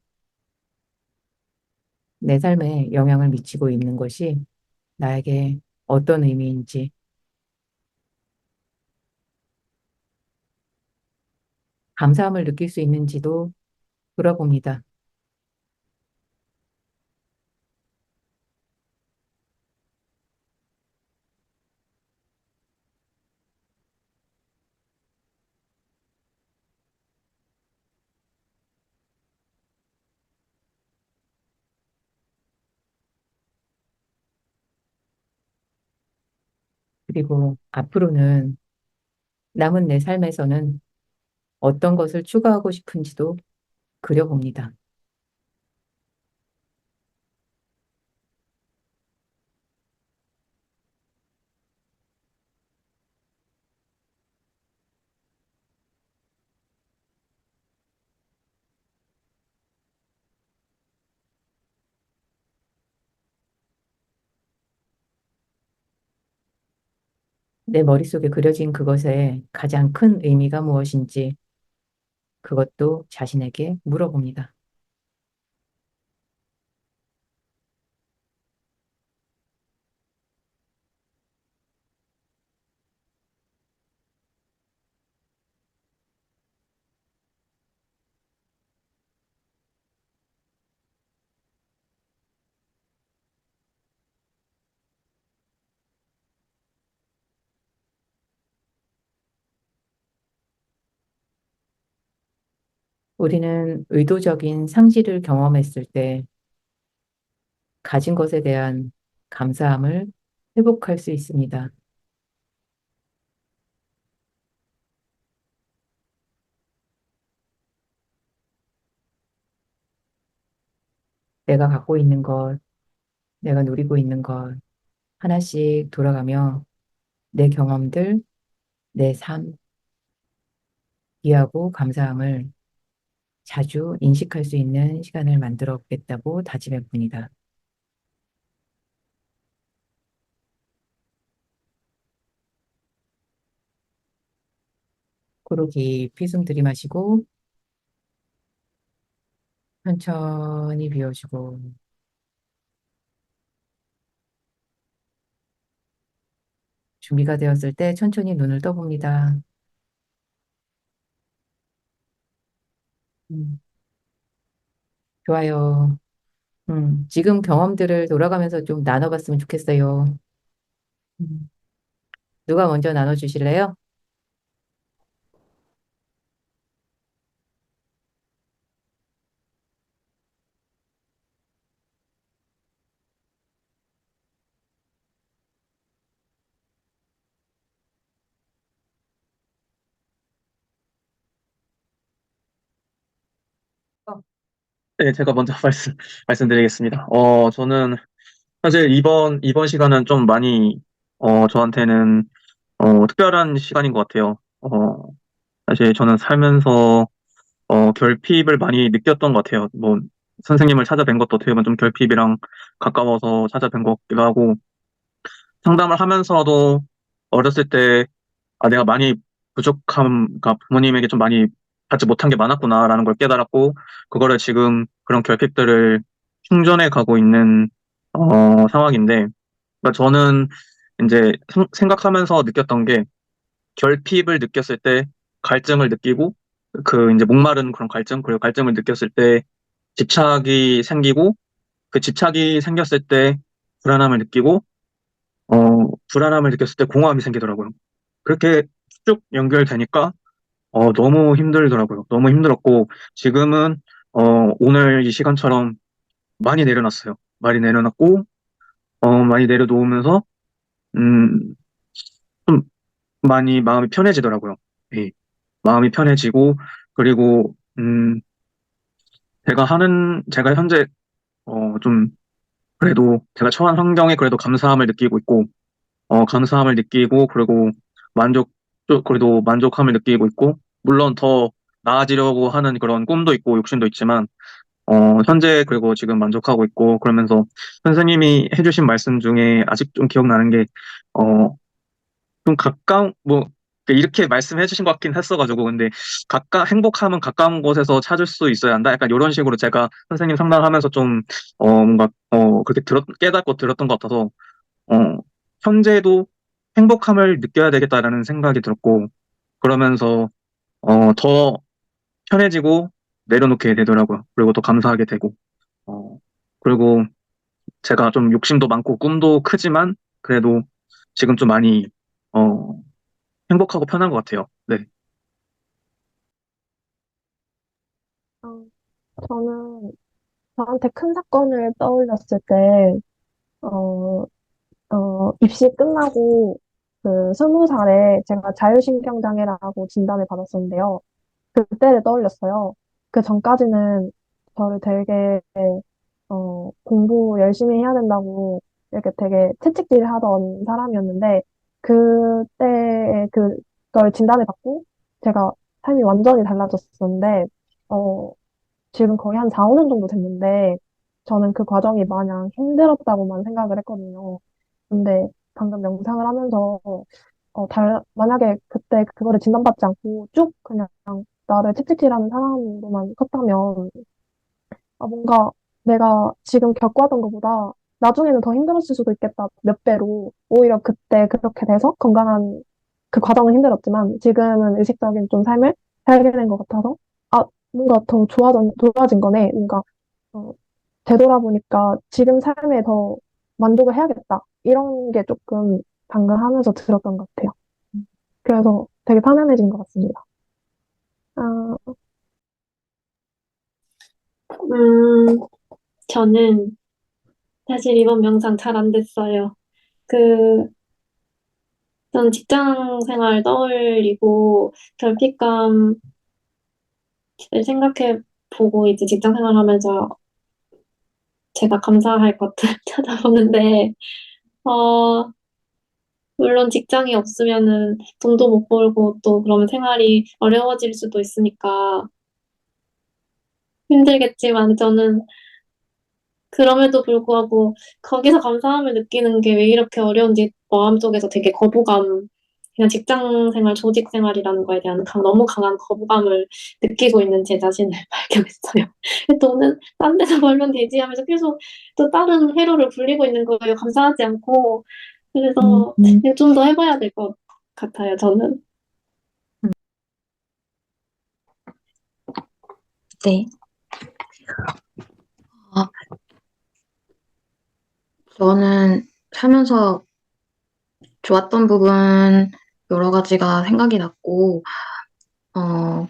내 삶에 영향을 미치고 있는 것이 나에게 어떤 의미인지, 감사함을 느낄 수 있는지도 돌아봅니다. 그리고 앞으로는 남은 내 삶에서는 어떤 것을 추가하고 싶은지도 그려봅니다. 내 머릿속에 그려진 그것의 가장 큰 의미가 무엇인지 그것도 자신에게 물어봅니다. 우리는 의도적인 상실을 경험했을 때 가진 것에 대한 감사함을 회복할 수 있습니다. 내가 갖고 있는 것, 내가 누리고 있는 것, 하나씩 돌아가며 내 경험들, 내 삶, 이해하고 감사함을 자주 인식할 수 있는 시간을 만들어 보겠다고 다짐해 봅니다. 코로 깊이 숨 들이마시고 천천히 비워주고 준비가 되었을 때 천천히 눈을 떠봅니다. 음, 좋아요. 지금 경험들을 돌아가면서 좀 나눠봤으면 좋겠어요. 음, 누가 먼저 나눠주실래요? 어, 네, 제가 먼저 말씀드리겠습니다. 저는 사실 이번 시간은 좀 많이, 저한테는, 특별한 시간인 것 같아요. 사실 저는 살면서, 결핍을 많이 느꼈던 것 같아요. 뭐, 선생님을 찾아뵌 것도 어떻게 보면 좀 결핍이랑 가까워서 찾아뵌 것 같기도 하고, 상담을 하면서도 어렸을 때, 아, 내가 많이 그러니까 부모님에게 좀 많이 받지 못한 게 많았구나라는 걸 깨달았고, 그거를 지금 그런 결핍들을 충전해 가고 있는, 상황인데, 그러니까 저는 이제 생각하면서 느꼈던 게, 결핍을 느꼈을 때 갈증을 느끼고, 그 이제 목마른 그런 갈증, 그리고 갈증을 느꼈을 때 집착이 생기고, 그 집착이 생겼을 때 불안함을 느끼고, 불안함을 느꼈을 때 공허함이 생기더라고요. 그렇게 쭉 연결되니까 너무 힘들더라고요. 너무 힘들었고 지금은 오늘 이 시간처럼 많이 내려놨어요. 많이 내려놨고 많이 내려놓으면서 음, 좀 많이 마음이 편해지더라고요. 예, 마음이 편해지고 그리고 제가 현재 좀 그래도 제가 처한 환경에 그래도 감사함을 느끼고 있고, 감사함을 느끼고, 그리고 만족, 그래도 만족함을 느끼고 있고, 물론 더 나아지려고 하는 그런 꿈도 있고 욕심도 있지만, 현재 그리고 지금 만족하고 있고, 그러면서 선생님이 해주신 말씀 중에 아직 좀 기억나는 게, 어, 좀 가까운, 뭐, 이렇게 말씀해 주신 것 같긴 했어가지고, 근데, 행복함은 가까운 곳에서 찾을 수 있어야 한다? 약간 이런 식으로 제가 선생님 상담하면서 좀, 뭔가, 그렇게 깨닫고 들었던 것 같아서, 어, 현재도 행복함을 느껴야 되겠다라는 생각이 들었고, 그러면서, 더 편해지고 내려놓게 되더라고요. 그리고 더 감사하게 되고, 어, 그리고 제가 좀 욕심도 많고 꿈도 크지만, 그래도 지금 좀 많이, 어, 행복하고 편한 것 같아요. 네. 어, 저는 저한테 큰 사건을 떠올렸을 때, 어, 입시 끝나고 그 20살에 제가 자율신경장애라고 진단을 받았었는데요. 그때를 떠올렸어요. 그 전까지는 저를 되게, 공부 열심히 해야 된다고 이렇게 되게 채찍질 하던 사람이었는데, 그때에 그걸 진단을 받고 제가 삶이 완전히 달라졌었는데, 어, 지금 거의 한 4, 5년 정도 됐는데, 저는 그 과정이 마냥 힘들었다고만 생각을 했거든요. 근데 방금 명상을 하면서, 만약에 그때 그거를 진단받지 않고 쭉 그냥 나를 채찍질하는 사람으로만 컸다면, 뭔가 내가 지금 겪고 하던 것보다 나중에는 더 힘들었을 수도 있겠다, 몇 배로. 오히려 그때 그렇게 돼서 건강한 그 과정은 힘들었지만 지금은 의식적인 좀 삶을 살게 된 것 같아서 뭔가 더 좋아진 거네. 뭔가 어, 되돌아보니까 지금 삶에 더 만족을 해야겠다. 이런 게 조금 방금 하면서 들었던 것 같아요. 그래서 되게 편안해진 것 같습니다. 아, 음, 저는 사실 이번 명상 잘 안 됐어요. 그, 전 직장 생활 떠올리고 결핍감을 생각해 보고 이제 직장 생활 하면서 제가 감사할 것들 찾아보는데, 어, 물론 직장이 없으면은 돈도 못 벌고 또 그러면 생활이 어려워질 수도 있으니까 힘들겠지만 저는 그럼에도 불구하고 거기서 감사함을 느끼는 게 왜 이렇게 어려운지 마음속에서 되게 거부감, 그냥 직장 생활, 조직 생활이라는 거에 대한 너무 강한 거부감을 느끼고 있는 제 자신을 발견했어요. 돈은 딴 데서 벌면 되지 하면서 계속 또 다른 회로를 굴리고 있는 거예요. 감사하지 않고. 그래서 좀 더 해봐야 될 것 같아요, 저는. 네. 아, 저는 살면서 좋았던 부분 여러 가지가 생각이 났고, 어,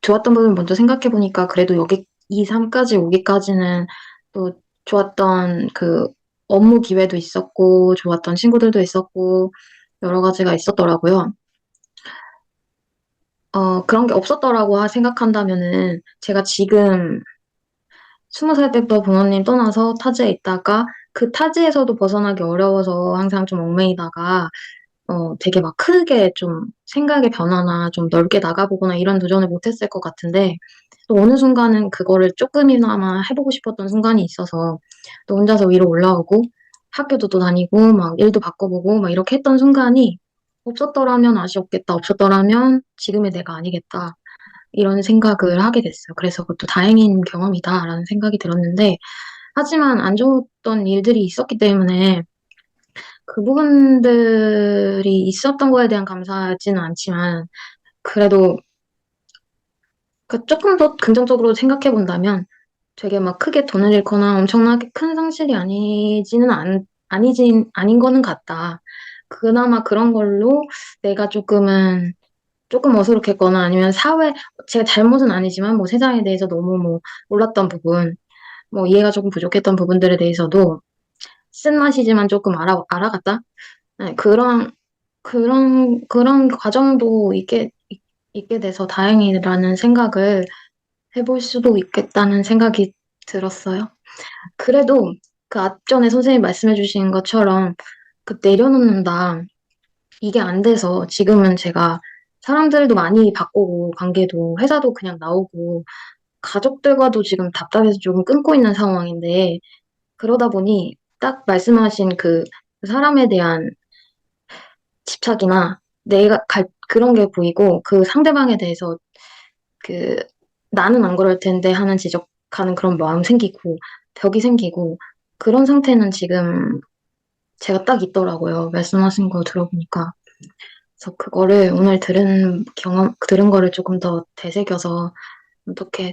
좋았던 부분 먼저 생각해 보니까 그래도 여기 이 삶까지 오기까지는 또 좋았던 그 업무 기회도 있었고, 좋았던 친구들도 있었고, 여러 가지가 있었더라고요. 그런 게 없었더라고 생각한다면은 제가 지금 20살 때부터 부모님 떠나서 타지에 있다가 그 타지에서도 벗어나기 어려워서 항상 좀 얽매이다가 되게 막 크게 좀 생각의 변화나 좀 넓게 나가보거나 이런 도전을 못했을 것 같은데 또 어느 순간은 그거를 조금이나마 해보고 싶었던 순간이 있어서 또 혼자서 위로 올라오고 학교도 또 다니고 막 일도 바꿔보고 막 이렇게 했던 순간이 없었더라면 아쉬웠겠다. 없었더라면 지금의 내가 아니겠다. 이런 생각을 하게 됐어요. 그래서 그것도 다행인 경험이다라는 생각이 들었는데 하지만 안 좋았던 일들이 있었기 때문에 그 부분들이 있었던 거에 대한 감사하지는 않지만, 그래도 조금 더 긍정적으로 생각해 본다면 되게 막 크게 돈을 잃거나 엄청나게 큰 상실이 아닌 거는 같다. 그나마 그런 걸로 내가 조금 어수룩했거나 아니면 제 잘못은 아니지만 뭐 세상에 대해서 너무 뭐 몰랐던 부분, 뭐 이해가 조금 부족했던 부분들에 대해서도 쓴맛이지만 조금 알아갔다? 네, 그런 과정도 있게 돼서 다행이라는 생각을 해볼 수도 있겠다는 생각이 들었어요. 그래도 그 앞전에 선생님 말씀해 주신 것처럼 그 내려놓는다. 이게 안 돼서 지금은 제가 사람들도 많이 바꾸고 관계도 회사도 그냥 나오고 가족들과도 지금 답답해서 조금 끊고 있는 상황인데 그러다 보니 딱 말씀하신 그 사람에 대한 집착이나 그런 게 보이고 그 상대방에 대해서 그 나는 안 그럴 텐데 하는 지적하는 그런 마음 생기고 벽이 생기고 그런 상태는 지금 제가 딱 있더라고요. 말씀하신 거 들어보니까. 그래서 그거를 오늘 들은 거를 조금 더 되새겨서 어떻게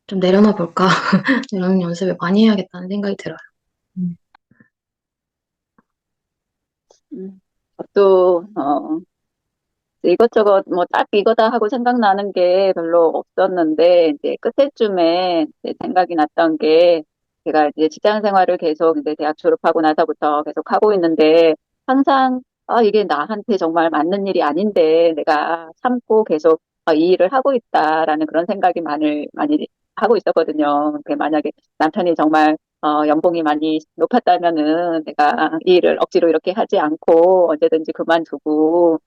좀 내려놔 볼까? 이런 연습을 많이 해야겠다는 생각이 들어요. 저도, 이것저것 뭐 딱 이거다 하고 생각나는 게 별로 없었는데, 이제 끝에쯤에 이제 생각이 났던 게, 제가 이제 직장 생활을 계속 이제 대학 졸업하고 나서부터 계속 하고 있는데, 항상, 이게 나한테 정말 맞는 일이 아닌데, 내가 참고 계속 이 일을 하고 있다라는 그런 생각이 많이 하고 있었거든요. 만약에 남편이 정말 연봉이 많이 높았다면은 내가 이 일을 억지로 이렇게 하지 않고 언제든지 그만두고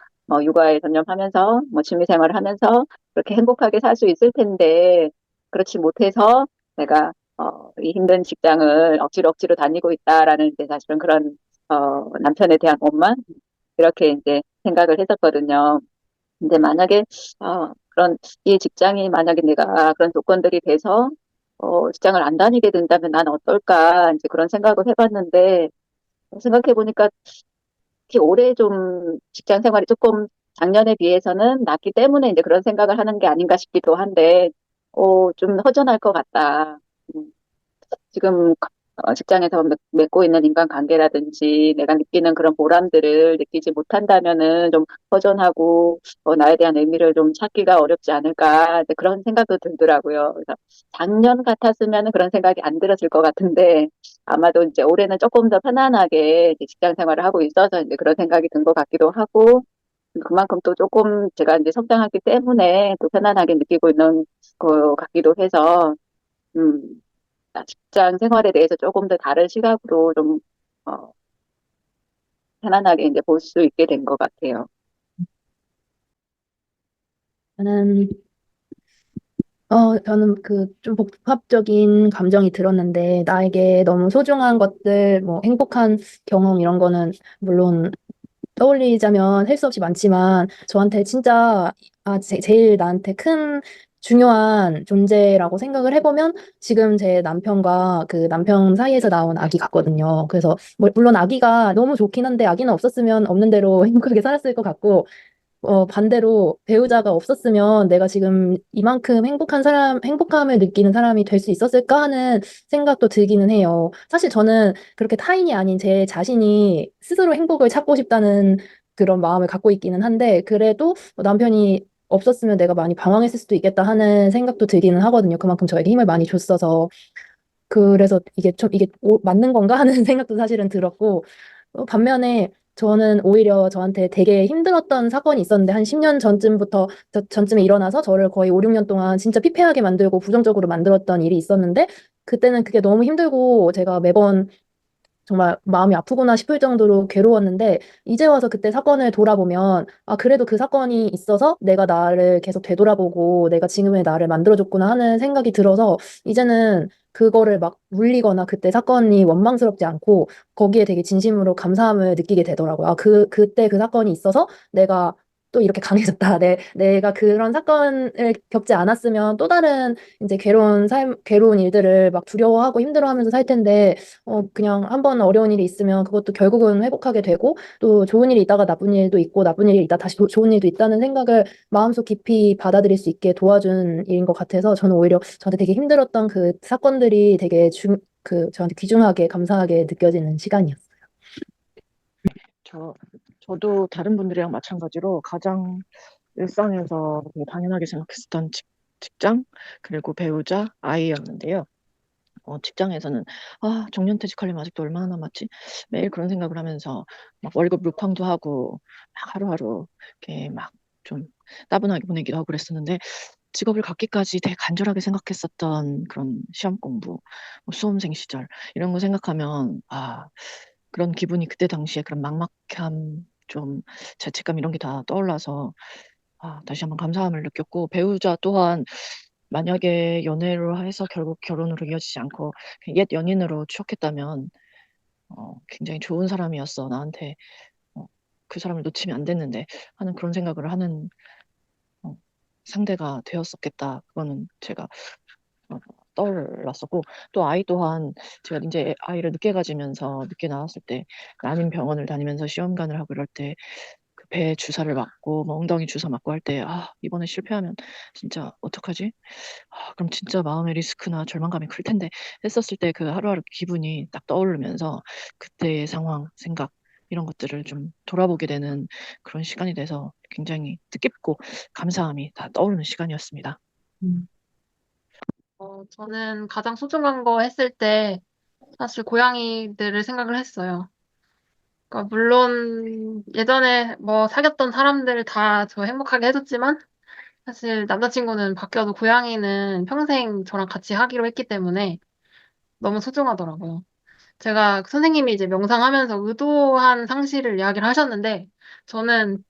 육아에 전념하면서 취미 생활을 하면서 그렇게 행복하게 살 수 있을 텐데 그렇지 못해서 내가 이 힘든 직장을 억지로 다니고 있다라는 이제 사실은 그런 남편에 대한 원만 이렇게 이제 생각을 했었거든요. 근데 만약에 그런 이 직장이 만약에 내가 그런 조건들이 돼서 직장을 안 다니게 된다면 난 어떨까 이제 그런 생각을 해봤는데 생각해 보니까 특히 올해 좀 직장 생활이 조금 작년에 비해서는 낮기 때문에 이제 그런 생각을 하는 게 아닌가 싶기도 한데, 좀 허전할 것 같다. 음, 지금 직장에서 맺고 있는 인간관계라든지 내가 느끼는 그런 보람들을 느끼지 못한다면은 좀 허전하고 나에 대한 의미를 좀 찾기가 어렵지 않을까 이제 그런 생각도 들더라고요. 그래서 작년 같았으면은 그런 생각이 안 들었을 것 같은데 아마도 이제 올해는 조금 더 편안하게 이제 직장 생활을 하고 있어서 이제 그런 생각이 든 것 같기도 하고 그만큼 또 조금 제가 이제 성장했기 때문에 또 편안하게 느끼고 있는 것 같기도 해서 음. 직장 생활에 대해서 조금 더 다른 시각으로 좀, 어, 편안하게 이제 볼 수 있게 된 것 같아요. 저는, 저는 그 좀 복합적인 감정이 들었는데, 나에게 너무 소중한 것들, 뭐 행복한 경험 이런 거는 물론 떠올리자면 할 수 없이 많지만, 저한테 진짜, 제일 나한테 큰 중요한 존재라고 생각을 해보면, 지금 제 남편과 그 남편 사이에서 나온 아기 같거든요. 그래서, 물론 아기가 너무 좋긴 한데, 아기는 없었으면 없는 대로 행복하게 살았을 것 같고, 반대로 배우자가 없었으면 내가 지금 이만큼 행복함을 느끼는 사람이 될 수 있었을까 하는 생각도 들기는 해요. 사실 저는 그렇게 타인이 아닌 제 자신이 스스로 행복을 찾고 싶다는 그런 마음을 갖고 있기는 한데, 그래도 남편이 없었으면 내가 많이 방황했을 수도 있겠다 하는 생각도 들기는 하거든요. 그만큼 저에게 힘을 많이 줬어서. 그래서 이게 맞는 건가 하는 생각도 사실은 들었고, 반면에 저는 오히려 저한테 되게 힘들었던 사건이 있었는데, 한 10년 전쯤에 일어나서 저를 거의 5, 6년 동안 진짜 피폐하게 만들고 부정적으로 만들었던 일이 있었는데, 그때는 그게 너무 힘들고 제가 매번 정말 마음이 아프구나 싶을 정도로 괴로웠는데, 이제 와서 그때 사건을 돌아보면, 그래도 그 사건이 있어서 내가 나를 계속 되돌아보고 내가 지금의 나를 만들어줬구나 하는 생각이 들어서, 이제는 그거를 막 물리거나 그때 사건이 원망스럽지 않고 거기에 되게 진심으로 감사함을 느끼게 되더라고요. 그때 그 사건이 있어서 내가 또 이렇게 강해졌다. 내가 그런 사건을 겪지 않았으면 또 다른 이제 괴로운 일들을 막 두려워하고 힘들어하면서 살 텐데, 그냥 한 번 어려운 일이 있으면 그것도 결국은 회복하게 되고, 또 좋은 일이 있다가 나쁜 일도 있고, 나쁜 일이 있다 다시 좋은 일도 있다는 생각을 마음속 깊이 받아들일 수 있게 도와준 일인 것 같아서, 저는 오히려 저한테 되게 힘들었던 그 사건들이 되게 저한테 귀중하게 감사하게 느껴지는 시간이었어요. 저도 다른 분들이랑 마찬가지로 가장 일상에서 되게 당연하게 생각했었던 직장, 그리고 배우자, 아이였는데요. 직장에서는, 정년퇴직하려면 아직도 얼마나 남았지? 매일 그런 생각을 하면서 막 월급 루팡도 하고 막 하루하루 이렇게 막 좀 따분하게 보내기도 하고 그랬었는데 직업을 갖기까지 되게 간절하게 생각했었던 그런 시험 공부, 뭐 수험생 시절 이런 거 생각하면 그런 기분이 그때 당시에 그런 막막함, 좀 죄책감 이런 게 다 떠올라서 다시 한번 감사함을 느꼈고 배우자 또한 만약에 연애로 해서 결국 결혼으로 이어지지 않고 그냥 옛 연인으로 추억했다면 굉장히 좋은 사람이었어. 나한테 그 사람을 놓치면 안 됐는데 하는 그런 생각을 하는 어, 상대가 되었었겠다. 그거는 제가 떠올랐었고 또 아이 또한 제가 이제 아이를 늦게 가지면서 늦게 낳았을 때 난임 병원을 다니면서 시험관을 하고 이럴 때 그 배 주사를 맞고 뭐 엉덩이 주사 맞고 할 때 이번에 실패하면 진짜 어떡하지? 그럼 진짜 마음의 리스크나 절망감이 클 텐데 했었을 때 그 하루하루 기분이 딱 떠오르면서 그때의 상황, 생각 이런 것들을 좀 돌아보게 되는 그런 시간이 돼서 굉장히 뜻깊고 감사함이 다 떠오르는 시간이었습니다. 음, 저는 가장 소중한 거 했을 때 사실 고양이들을 생각을 했어요. 그러니까 물론 예전에 뭐 사귀었던 사람들 다 저 행복하게 해줬지만 사실 남자친구는 바뀌어도 고양이는 평생 저랑 같이 하기로 했기 때문에 너무 소중하더라고요. 제가 선생님이 이제 명상하면서 의도한 상실을 이야기를 하셨는데 저는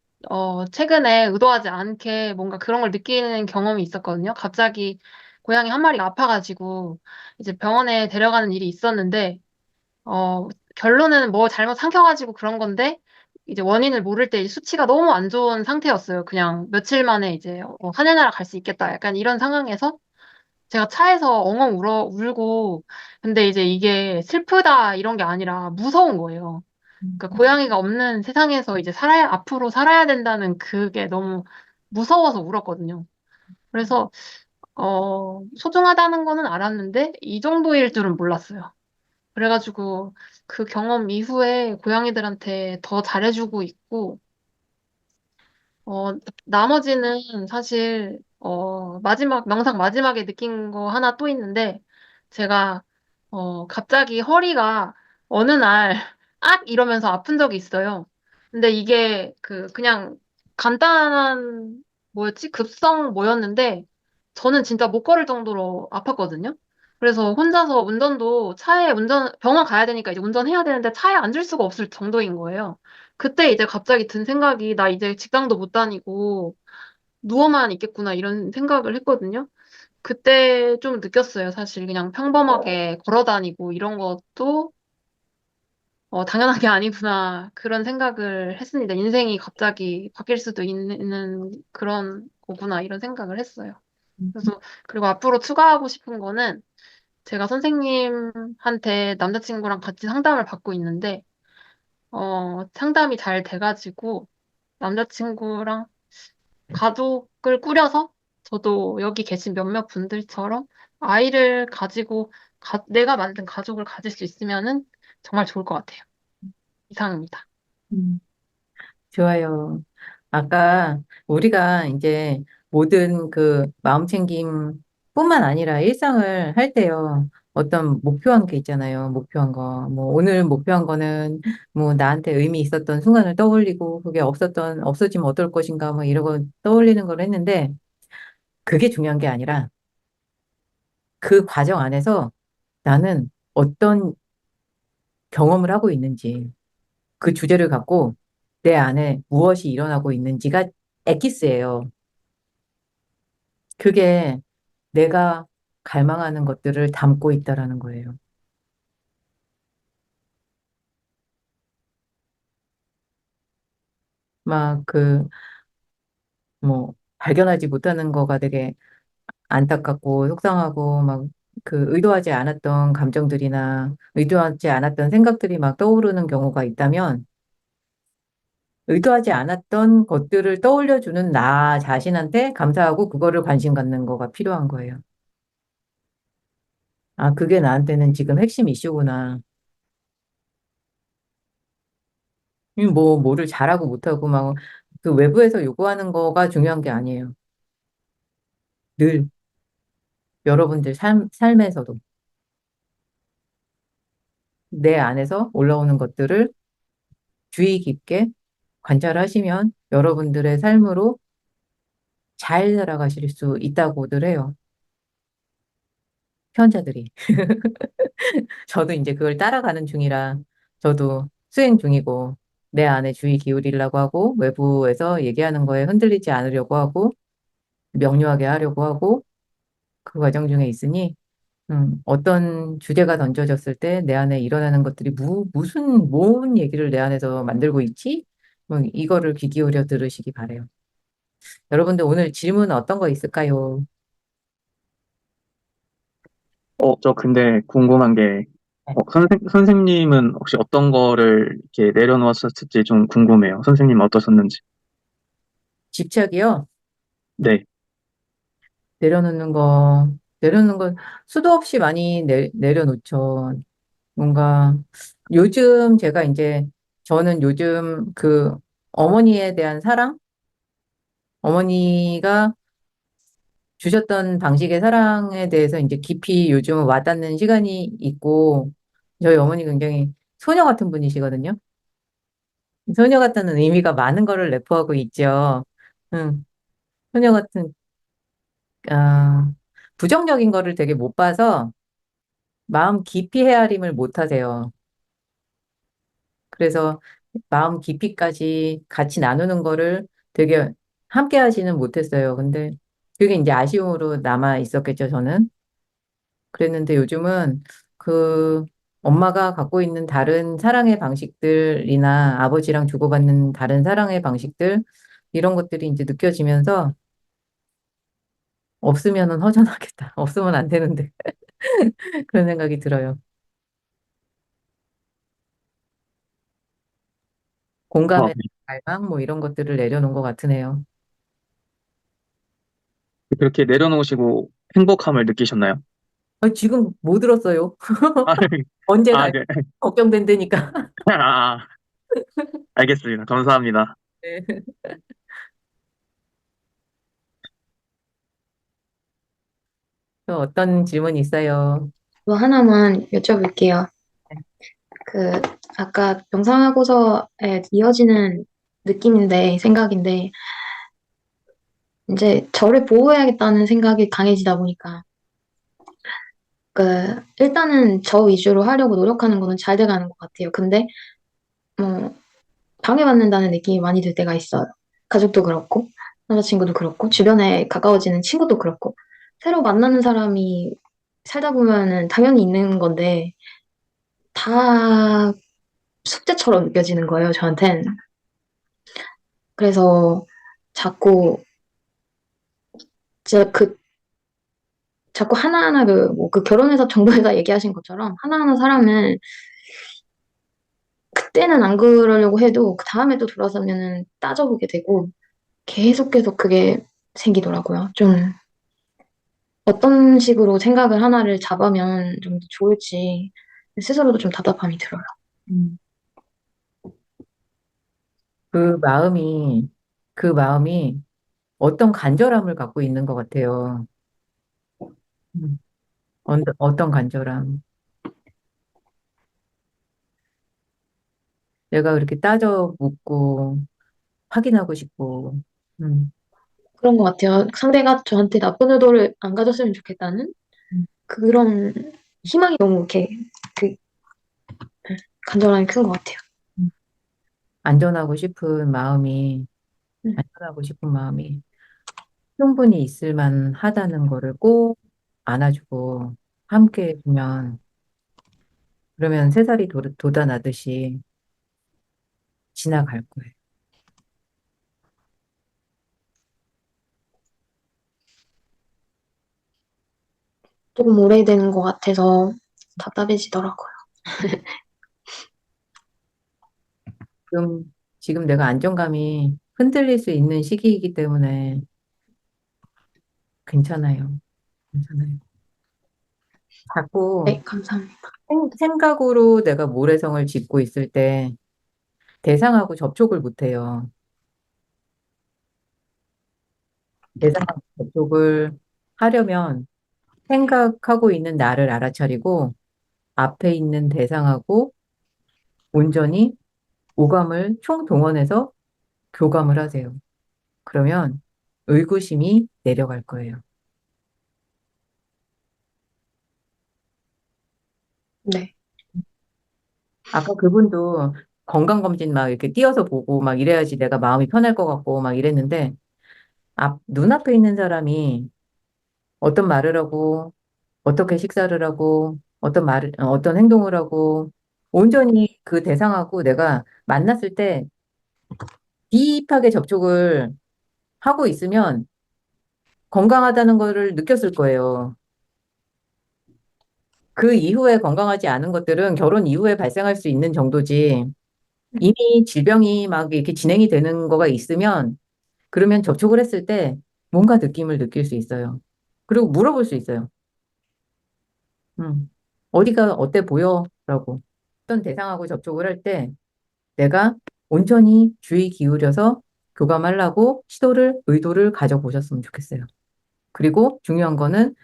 최근에 의도하지 않게 뭔가 그런 걸 느끼는 경험이 있었거든요. 갑자기 고양이 한 마리가 아파가지고 이제 병원에 데려가는 일이 있었는데 결론은 뭐 잘못 삼켜가지고 그런 건데 이제 원인을 모를 때 이 수치가 너무 안 좋은 상태였어요. 그냥 며칠 만에 이제 하늘나라 갈 수 있겠다. 약간 이런 상황에서 제가 차에서 엉엉 울고, 근데 이제 이게 슬프다 이런 게 아니라 무서운 거예요. 그러니까 고양이가 없는 세상에서 이제 앞으로 살아야 된다는 그게 너무 무서워서 울었거든요. 그래서, 소중하다는 거는 알았는데, 이 정도일 줄은 몰랐어요. 그래가지고 그 경험 이후에 고양이들한테 더 잘해주고 있고, 어, 나머지는 사실, 명상 마지막에 느낀 거 하나 또 있는데, 제가, 갑자기 허리가 어느 날, 이러면서 아픈 적이 있어요. 근데 이게 그냥 간단한, 뭐였지? 급성 뭐였는데, 저는 진짜 못 걸을 정도로 아팠거든요. 그래서 혼자서 병원 가야 되니까 이제 운전해야 되는데 차에 앉을 수가 없을 정도인 거예요. 그때 이제 갑자기 든 생각이 나 이제 직장도 못 다니고 누워만 있겠구나 이런 생각을 했거든요. 그때 좀 느꼈어요. 사실 그냥 평범하게 걸어 다니고 이런 것도 당연한 게 아니구나 그런 생각을 했습니다. 인생이 갑자기 바뀔 수도 있는 그런 거구나 이런 생각을 했어요. 그래서 그리고 앞으로 추가하고 싶은 거는 제가 선생님한테 남자친구랑 같이 상담을 받고 있는데 상담이 잘 돼가지고 남자친구랑 가족을 꾸려서 저도 여기 계신 몇몇 분들처럼 아이를 가지고 내가 만든 가족을 가질 수 있으면은 정말 좋을 것 같아요. 이상입니다. 음, 좋아요. 아까 우리가 이제 모든 그 마음 챙김뿐만 아니라 일상을 할 때요. 어떤 목표한 게 있잖아요. 목표한 거. 뭐 오늘 목표한 거는 뭐 나한테 의미 있었던 순간을 떠올리고 그게 없어지면 어떨 것인가 뭐 이러고 떠올리는 걸 했는데 그게 중요한 게 아니라 그 과정 안에서 나는 어떤 경험을 하고 있는지 그 주제를 갖고 내 안에 무엇이 일어나고 있는지가 엑기스예요. 그게 내가 갈망하는 것들을 담고 있다라는 거예요. 막 발견하지 못하는 거가 되게 안타깝고 속상하고 막 의도하지 않았던 감정들이나 의도하지 않았던 생각들이 막 떠오르는 경우가 있다면 의도하지 않았던 것들을 떠올려주는 나 자신한테 감사하고 그거를 관심 갖는 거가 필요한 거예요. 그게 나한테는 지금 핵심 이슈구나. 뭐를 잘하고 못하고 막 그 외부에서 요구하는 거가 중요한 게 아니에요. 늘 여러분들 삶에서도 내 안에서 올라오는 것들을 주의 깊게 관찰하시면 여러분들의 삶으로 잘 살아가실 수 있다고들 해요. 현자들이. 저도 이제 그걸 따라가는 중이라 저도 수행 중이고 내 안에 주의 기울이려고 하고 외부에서 얘기하는 거에 흔들리지 않으려고 하고 명료하게 하려고 하고 그 과정 중에 있으니 어떤 주제가 던져졌을 때 내 안에 일어나는 것들이 무슨 뭔 얘기를 내 안에서 만들고 있지? 뭐 이거를 귀 기울여 들으시기 바래요. 여러분들 오늘 질문 어떤 거 있을까요? 저 근데 궁금한 게, 네. 선생님은 혹시 어떤 거를 이렇게 내려놓았을지 좀 궁금해요. 선생님 어떠셨는지. 집착이요? 네. 내려놓는 건 수도 없이 많이 내려놓죠. 뭔가 요즘 제가 이제 저는 요즘 그 어머니에 대한 사랑? 어머니가 주셨던 방식의 사랑에 대해서 이제 깊이 요즘은 와닿는 시간이 있고 저희 어머니 굉장히 소녀 같은 분이시거든요. 소녀 같다는 의미가 많은 거를 내포하고 있죠. 응, 소녀 같은 아, 부정적인 거를 되게 못 봐서 마음 깊이 헤아림을 못 하세요. 그래서 마음 깊이까지 같이 나누는 거를 되게 함께 하지는 못했어요. 근데 그게 이제 아쉬움으로 남아 있었겠죠, 저는. 그랬는데 요즘은 그 엄마가 갖고 있는 다른 사랑의 방식들이나 아버지랑 주고받는 다른 사랑의 방식들, 이런 것들이 이제 느껴지면서 없으면은 허전하겠다. 없으면 안 되는데. 그런 생각이 들어요. 어, 공감의 갈망, 뭐 이런 것들을 내려놓은 것 같으네요. 그렇게 내려놓으시고 행복함을 느끼셨나요? 지금 못 들었어요. 아, 언제 아, 갈 네. 걱정된다니까. 아, 알겠습니다. 감사합니다. 네. 또 어떤 질문 있어요? 또 하나만 여쭤볼게요. 그, 아까 명상하고서에 이어지는 느낌인데, 생각인데, 이제 저를 보호해야겠다는 생각이 강해지다 보니까, 일단은 저 위주로 하려고 노력하는 거는 잘 돼가는 것 같아요. 근데, 뭐, 방해받는다는 느낌이 많이 들 때가 있어요. 가족도 그렇고, 남자친구도 그렇고, 주변에 가까워지는 친구도 그렇고, 새로 만나는 사람이 살다 보면은 당연히 있는 건데, 다 숙제처럼 느껴지는 거예요, 저한텐. 그래서 자꾸, 진짜 자꾸 하나하나 그 결혼해서 정부에서 얘기하신 것처럼 하나하나 사람은 그때는 안 그러려고 해도 그 다음에 또 돌아서면은 따져보게 되고 계속 그게 생기더라고요. 좀 어떤 식으로 생각을 하나를 잡으면 좀 더 좋을지 스스로도 좀 답답함이 들어요. 음. 그 마음이, 그 마음이 어떤 간절함을 갖고 있는 것 같아요. 음. 어떤 간절함. 내가 그렇게 따져 묻고 확인하고 싶고, 음. 그런 것 같아요. 상대가 저한테 나쁜 의도를 안 가졌으면 좋겠다는 음. 그런 희망이 너무 이렇게 그 간절함이 큰 것 같아요. 음. 안전하고 싶은 마음이, 음. 안전하고 싶은 마음이 충분히 있을 만하다는 거를 꼭 안아주고 함께 해주면, 그러면 새살이 돋아나듯이 지나갈 거예요. 조금 오래되는 것 같아서 답답해지더라고요. 지금, 지금 내가 안정감이 흔들릴 수 있는 시기이기 때문에 괜찮아요. 괜찮아요. 자꾸 네, 감사합니다. 생각으로 내가 모래성을 짓고 있을 때 대상하고 접촉을 못 해요. 대상하고 접촉을 하려면 생각하고 있는 나를 알아차리고 앞에 있는 대상하고 온전히 오감을 총동원해서 교감을 하세요. 그러면 의구심이 내려갈 거예요. 네. 아까 그분도 건강검진 막 이렇게 띄어서 보고 막 이래야지 내가 마음이 편할 것 같고 막 이랬는데, 눈앞에 있는 사람이 어떤 말을 하고, 어떻게 식사를 하고, 어떤 행동을 하고, 온전히 그 대상하고 내가 만났을 때 딥하게 접촉을 하고 있으면 건강하다는 거를 느꼈을 거예요. 그 이후에 건강하지 않은 것들은 결혼 이후에 발생할 수 있는 정도지, 이미 질병이 막 이렇게 진행이 되는 거가 있으면, 그러면 접촉을 했을 때 뭔가 느낌을 느낄 수 있어요. 그리고 물어볼 수 있어요. 음, 어디가 어때 보여? 라고. 어떤 대상하고 접촉을 할 때 내가 온전히 주의 기울여서 교감하려고 의도를 가져보셨으면 좋겠어요. 그리고 중요한 거는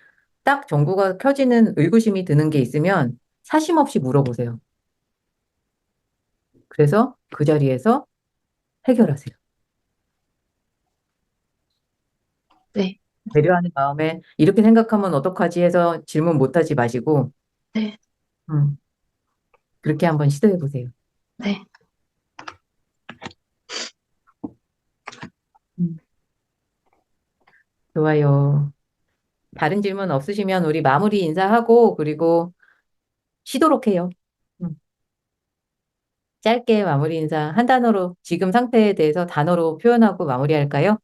딱 전구가 켜지는 의구심이 드는 게 있으면 사심 없이 물어보세요. 그래서 그 자리에서 해결하세요. 네. 배려하는 마음에 이렇게 생각하면 어떡하지 해서 질문 못하지 마시고, 네. 음, 그렇게 한번 시도해 보세요. 네. 음, 좋아요. 다른 질문 없으시면 우리 마무리 인사하고, 그리고 쉬도록 해요. 음, 짧게 마무리 인사 한 단어로, 지금 상태에 대해서 단어로 표현하고 마무리할까요?